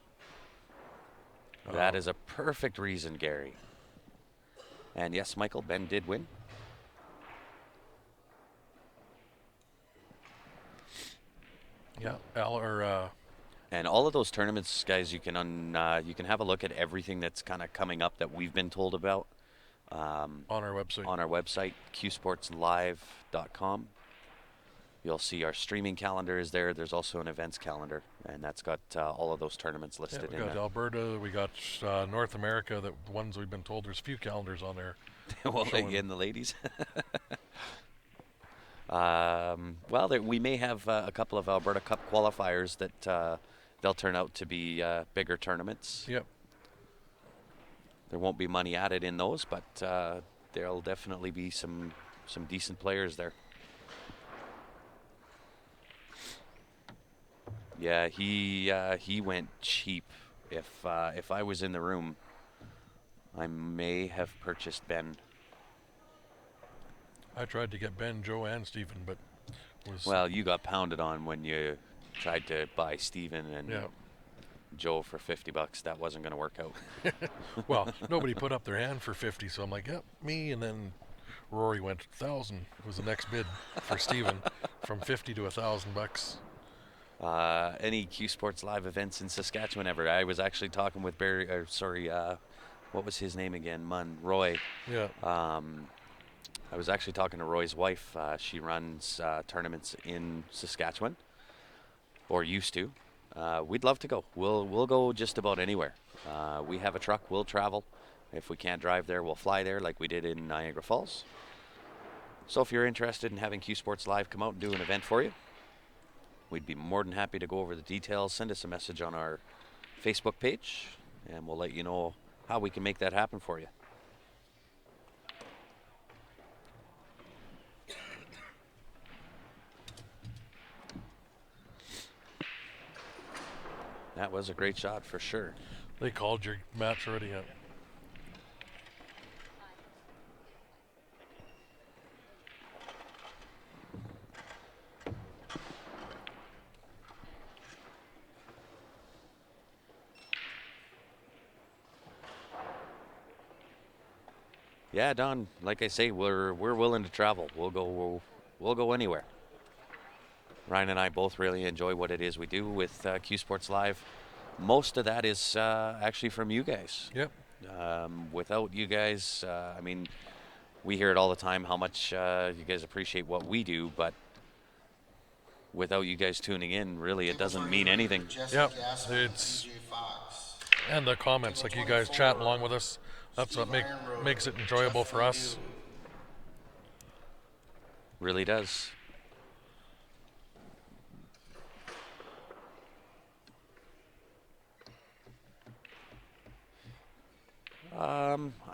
B: That is a perfect reason, Gary. And yes, Michael, Ben did win.
A: Yeah,
B: and all of those tournaments, guys, you can have a look at everything that's kind of coming up that we've been told about
A: on our website.
B: On our website, qsportslive.com. You'll see our streaming calendar is there. There's also an events calendar, and that's got all of those tournaments listed
A: we
B: in
A: got
B: there.
A: Well, we got North America. The ones we've been told there's a few calendars on there.
B: Well, again, the ladies. Well, we may have a couple of Alberta Cup qualifiers that they'll turn out to be bigger tournaments.
A: Yep.
B: There won't be money added in those, but there'll definitely be some decent players there. Yeah, he went cheap. If I was in the room, I may have purchased Ben.
A: I tried to get Ben, Joe, and Stephen, but was
B: Well, you got pounded on when you tried to buy Stephen and
A: yeah.
B: Joe for $50. That wasn't going to work out.
A: Well, nobody put up their hand for 50, so I'm like, yep, me. And then Rory went 1,000. Was the next bid for Stephen, from 50 to $1,000.
B: Any Q Sports Live events in Saskatchewan ever? I was actually talking with Barry. What was his name again? Roy.
A: Yeah.
B: I was actually talking to Roy's wife. She runs tournaments in Saskatchewan, or used to. We'd love to go. We'll go just about anywhere. We have a truck. We'll travel. If we can't drive there, we'll fly there, like we did in Niagara Falls. So if you're interested in having Q Sports Live come out and do an event for you, we'd be more than happy to go over the details. Send us a message on our Facebook page, and we'll let you know how we can make that happen for you. That was a great shot for sure.
A: They called your match already. Yeah.
B: Yeah, Don. Like I say, we're willing to travel. We'll go anywhere. Ryan and I both really enjoy what it is we do with Q Sports Live. Most of that is actually from you guys.
A: Yep.
B: Without you guys, I mean, we hear it all the time how much you guys appreciate what we do, but without you guys tuning in, really, it doesn't mean anything.
A: Yep. It's and the comments, like you guys chat along with us. That's what makes it enjoyable for us.
B: Really does.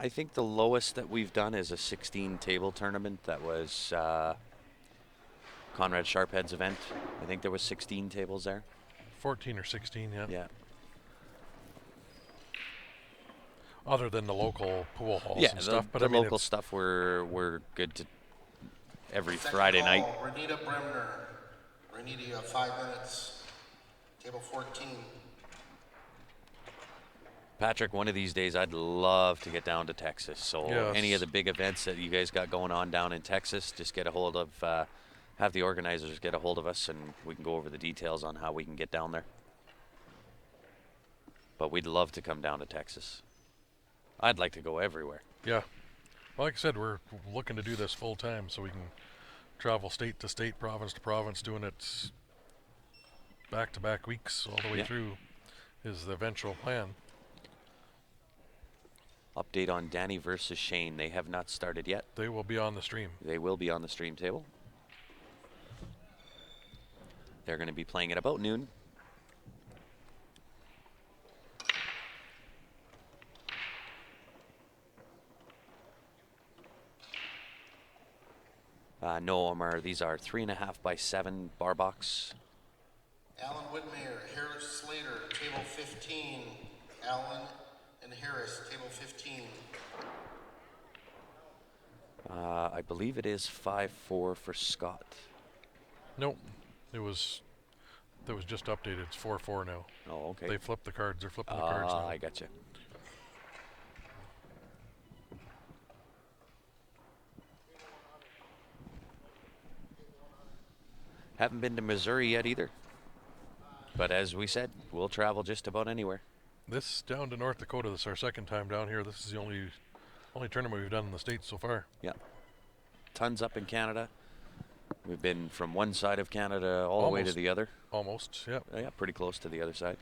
B: I think the lowest that we've done is a 16 table tournament. That was Conrad Sharphead's event. I think there was 16 tables there.
A: 14 or 16, yeah.
B: Yeah.
A: Other than the local pool halls
B: Yeah,
A: and stuff. But
B: the
A: I mean,
B: local stuff we're good to every Friday night.
C: Renita Bremner. Renita, you have 5 minutes. Table 14.
B: Patrick, one of these days I'd love to get down to Texas. So
A: yes.
B: Any of the big events that you guys got going on down in Texas, just get a hold of, have the organizers get a hold of us, and we can go over the details on how we can get down there. But we'd love to come down to Texas. I'd like to go everywhere.
A: Yeah. Well, like I said, we're looking to do this full time so we can travel state to state, province to province, doing it back-to-back weeks all the way through is the eventual plan.
B: Update on Danny versus Shane. They have not started yet.
A: They will be on the stream.
B: They will be on the stream table. They're going to be playing at about noon. No, Omar, these are 3.5 by 7 bar box.
C: Alan Whitmire, Harris Slater, table 15. Alan and Harris, table 15.
B: I believe it is 5-4 for Scott.
A: Nope. That was just updated. It's 4-4 now.
B: Oh, okay.
A: They flipped the cards. They're flipping the cards now.
B: I gotcha. Haven't been to Missouri yet either. But as we said, we'll travel just about anywhere.
A: This down to North Dakota. This is our second time down here. This is the only tournament we've done in the States so far.
B: Yeah. Tons up in Canada. We've been from one side of Canada all the way to the other.
A: Almost, yeah.
B: Yeah, pretty close to the other side.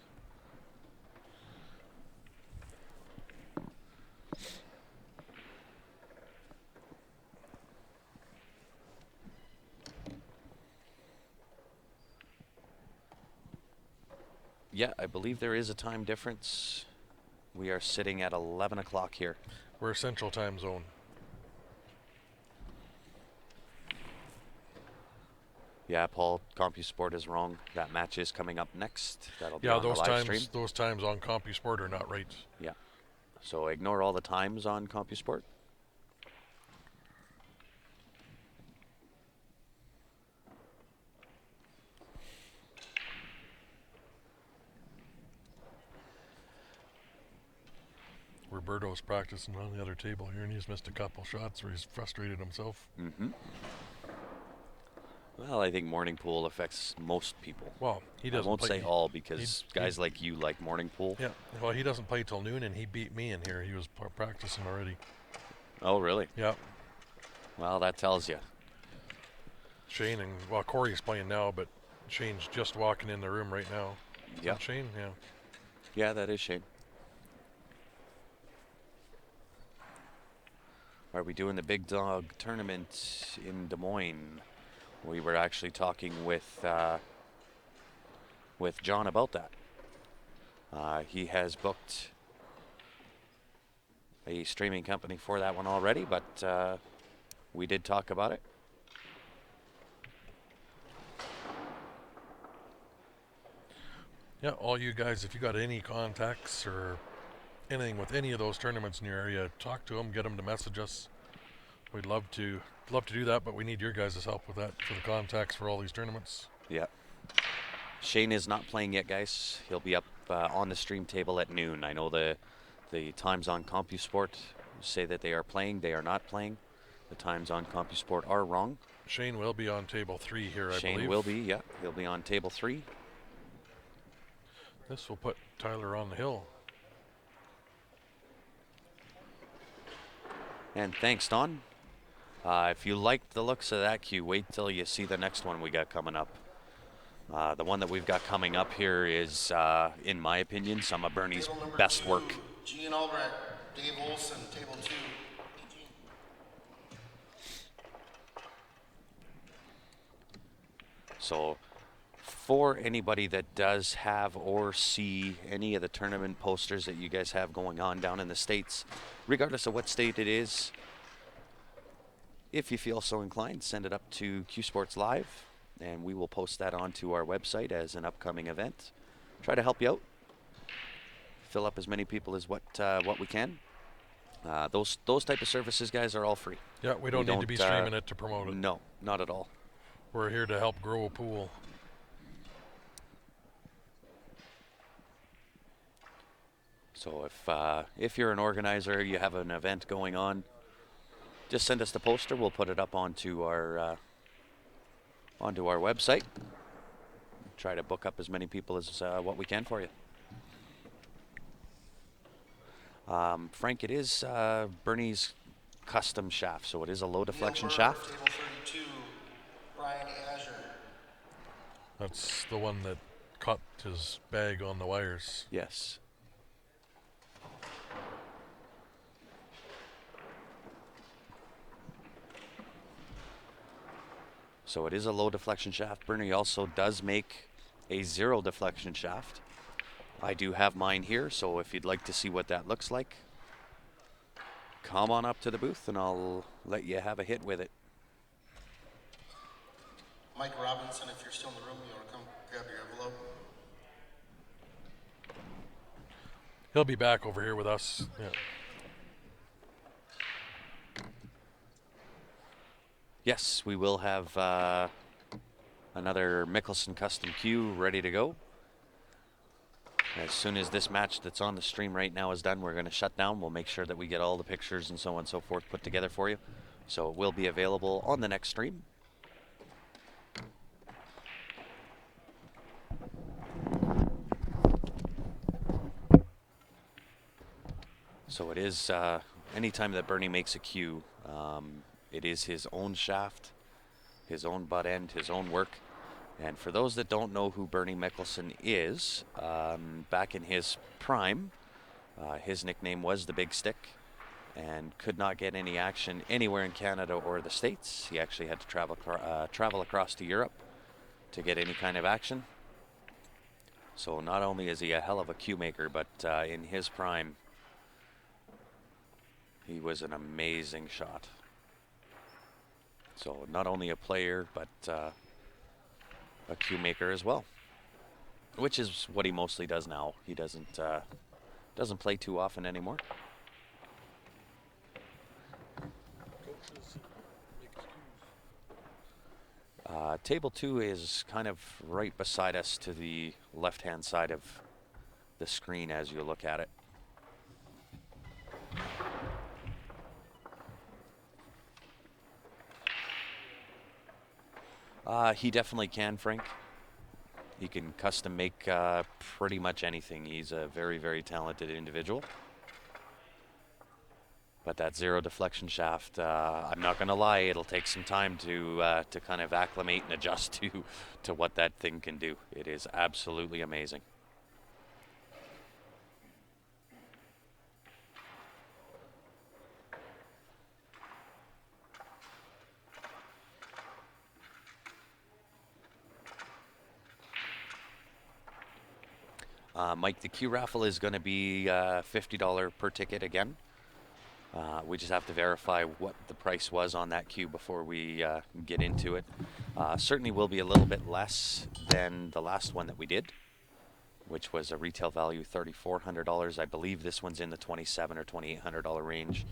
B: Yeah, I believe there is a time difference. We are sitting at 11 o'clock here.
A: We're Central Time Zone.
B: Yeah, Paul, CompuSport is wrong. That match is coming up next. That'll be on the
A: those
B: live stream.
A: those times on CompuSport are not right.
B: Yeah. So ignore all the times on CompuSport.
A: Roberto's practicing on the other table here, and he's missed a couple shots where he's frustrated himself.
B: Mm-hmm. Well, I think morning pool affects most people.
A: Well, he doesn't.
B: I won't
A: play,
B: say all, because guys like you like morning pool.
A: Yeah. Well, he doesn't play till noon, and he beat me in here. He was practicing already.
B: Oh, really?
A: Yeah.
B: Well, that tells you.
A: Shane and Corey's playing now, but Shane's just walking in the room right now.
B: Yeah.
A: Shane. Yeah.
B: Yeah, that is Shane. Are we doing the Big Dog tournament in Des Moines? We were actually talking with John about that. He has booked a streaming company for that one already, but we did talk about it.
A: Yeah, all you guys, if you got any contacts or anything with any of those tournaments in your area, talk to them, get them to message us. We'd love to do that, but we need your guys' help with that for the contacts for all these tournaments.
B: Yeah. Shane is not playing yet, guys. He'll be up on the stream table at noon. I know the times on CompuSport say that they are playing. They are not playing. The times on CompuSport are wrong.
A: Shane will be on table 3 here, I believe.
B: Shane will be, yeah. He'll be on table 3.
A: This will put Tyler on the hill.
B: And thanks, Don. If you like the looks of that cue, wait till you see the next one we got coming up. The one that we've got coming up here is, in my opinion, some of Bernie's best work.
C: Gene Albrecht, Dave Olson, table 2.
B: So for anybody that does have or see any of the tournament posters that you guys have going on down in the States, regardless of what state it is, if you feel so inclined, send it up to Q Sports Live, and we will post that onto our website as an upcoming event. Try to help you out. Fill up as many people as what we can. Those type of services, guys, are all free.
A: Yeah, we don't need to be streaming it to promote it.
B: No, not at all.
A: We're here to help grow a pool.
B: So if you're an organizer, you have an event going on, just send us the poster. We'll put it up onto our website. Try to book up as many people as what we can for you. Frank, it is Bernie's custom shaft, so it is a low deflection shaft.
C: Table 32, Brian Azure.
A: That's the one that caught his bag on the wires.
B: Yes. So it is a low deflection shaft. Bernie also does make a zero deflection shaft. I do have mine here, so if you'd like to see what that looks like, come on up to the booth and I'll let you have a hit with it.
C: Mike Robinson, if you're still in the room, you want to come grab your envelope?
A: He'll be back over here with us. Yeah.
B: Yes, we will have another Mickelson custom cue ready to go. As soon as this match that's on the stream right now is done, we're going to shut down. We'll make sure that we get all the pictures and so on and so forth put together for you. So it will be available on the next stream. So it is, anytime that Bernie makes a cue, it is his own shaft, his own butt end, his own work. And for those that don't know who Bernie Mickelson is, back in his prime, his nickname was the Big Stick, and could not get any action anywhere in Canada or the States. He actually had to travel across to Europe to get any kind of action. So not only is he a hell of a cue maker, but in his prime, he was an amazing shot. So not only a player, but a cue maker as well, which is what he mostly does now. He doesn't play too often anymore. Table 2 is kind of right beside us to the left-hand side of the screen as you look at it. He definitely can, Frank. He can custom make pretty much anything. He's a very, very talented individual. But that zero deflection shaft, I'm not going to lie, it'll take some time to kind of acclimate and adjust to what that thing can do. It is absolutely amazing. Mike, the Q raffle is going to be $50 per ticket again. We just have to verify what the price was on that cue before we get into it. Certainly will be a little bit less than the last one that we did, which was a retail value $3,400. I believe this one's in the $2,700 or $2,800 range.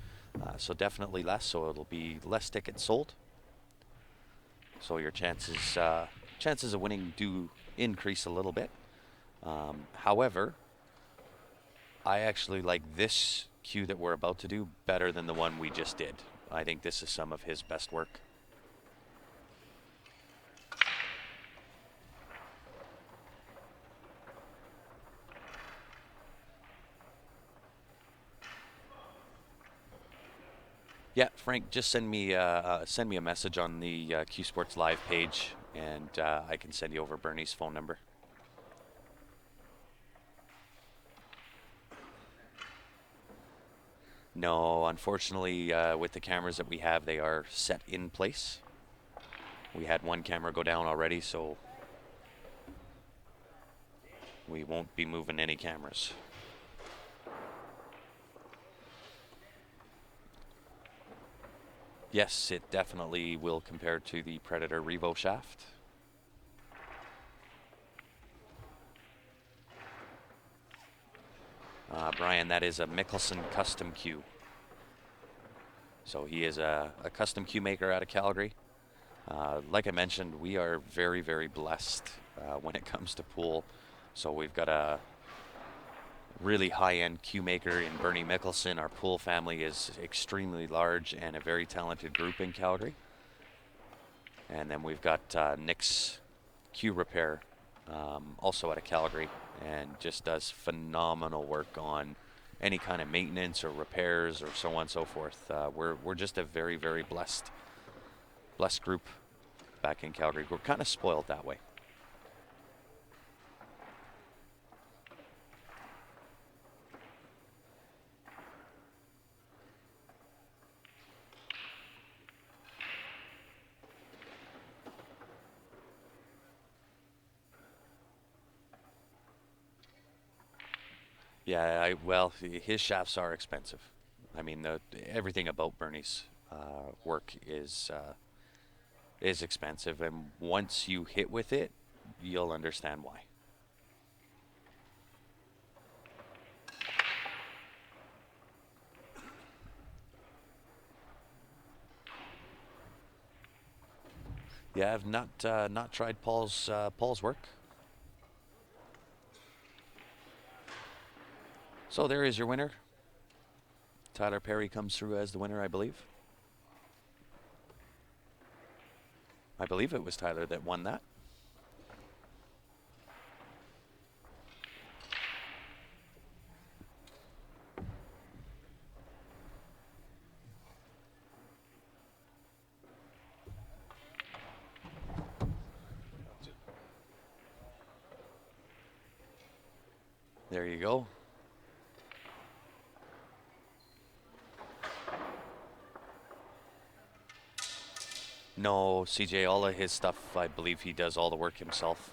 B: So definitely less, so it'll be less tickets sold. So your chances of winning do increase a little bit. However, I actually like this cue that we're about to do better than the one we just did. I think this is some of his best work. Yeah, Frank, just send me a message on the Q Sports Live page, and I can send you over Bernie's phone number. No, unfortunately, with the cameras that we have, they are set in place. We had one camera go down already, so we won't be moving any cameras. Yes, it definitely will compare to the Predator Revo shaft. Brian, that is a Mickelson custom cue. So he is a custom cue maker out of Calgary. Like I mentioned, we are very, very blessed when it comes to pool. So we've got a really high-end cue maker in Bernie Mickelson. Our pool family is extremely large and a very talented group in Calgary. And then we've got Nick's Cue Repair, also out of Calgary, and just does phenomenal work on any kind of maintenance or repairs or so on and so forth. We're just a very, very blessed group back in Calgary. We're kind of spoiled that way. Yeah, well, his shafts are expensive. I mean, everything about Bernie's work is expensive, and once you hit with it, you'll understand why. Yeah, I've not tried Paul's work. So there is your winner. Tyler Perry comes through as the winner, I believe. I believe it was Tyler that won that. There you go. No, CJ, all of his stuff, I believe he does all the work himself.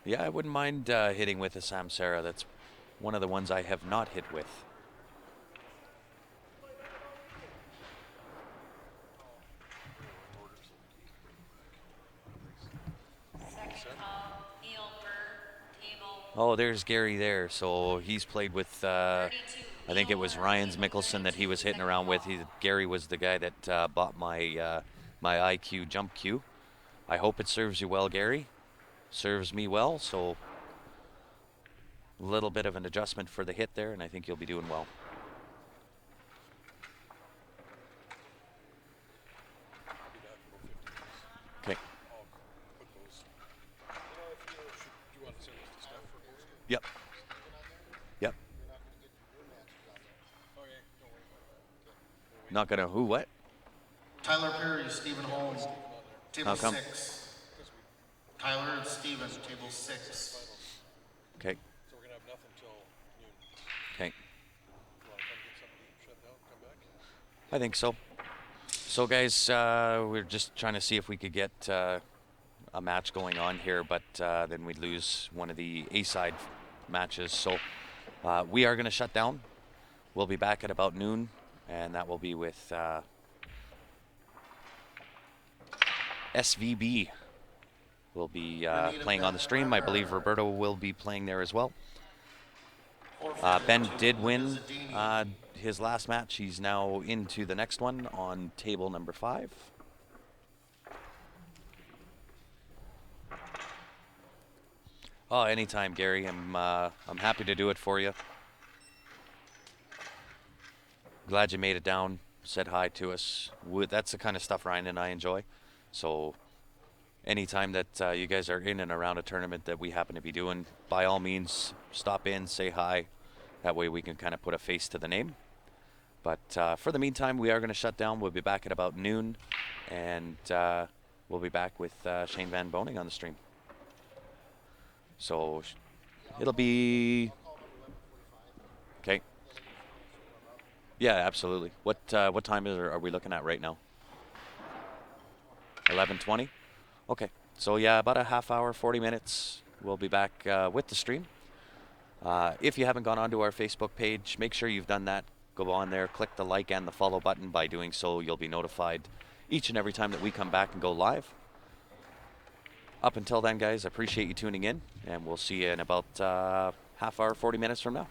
B: Yeah, I wouldn't mind hitting with a Samsara. That's one of the ones I have not hit with. Oh, there's Gary there. So he's played with, I think it was Ryan's Mickelson that he was hitting around with. Gary was the guy that bought my my IQ jump cue. I hope it serves you well, Gary. Serves me well, so a little bit of an adjustment for the hit there, and I think you'll be doing well. Okay. Yep. Yep. Not gonna who what?
C: Tyler Perry, Stephen Holmes, table
B: How come?
C: 6. Tyler and Stephen, table 6.
B: Okay.
A: So we're gonna have nothing till noon.
B: Okay.
A: You wanna come get something, shut down, come back?
B: I think so. So guys, we're just trying to see if we could get a match going on here, but then we'd lose one of the A-side matches. So we are going to shut down. We'll be back at about noon, and that will be with SVB. We'll be playing on the stream. I believe Roberto will be playing there as well. Ben did win his last match. He's now into the next one on table number 5. Oh, anytime, Gary. I'm happy to do it for you. Glad you made it down. Said hi to us. That's the kind of stuff Ryan and I enjoy. So anytime that you guys are in and around a tournament that we happen to be doing, by all means, stop in, say hi. That way we can kind of put a face to the name. But for the meantime, we are going to shut down. We'll be back at about noon, and we'll be back with Shane Van Boning on the stream. So it'll be okay. Yeah, absolutely. What time are we looking at right now? 11:20. Okay. So yeah, about a half hour, 40 minutes. We'll be back with the stream. If you haven't gone onto our Facebook page, make sure you've done that. Go on there, click the like and the follow button. By doing so, you'll be notified each and every time that we come back and go live. Up until then, guys, I appreciate you tuning in, and we'll see you in about half hour, 40 minutes from now.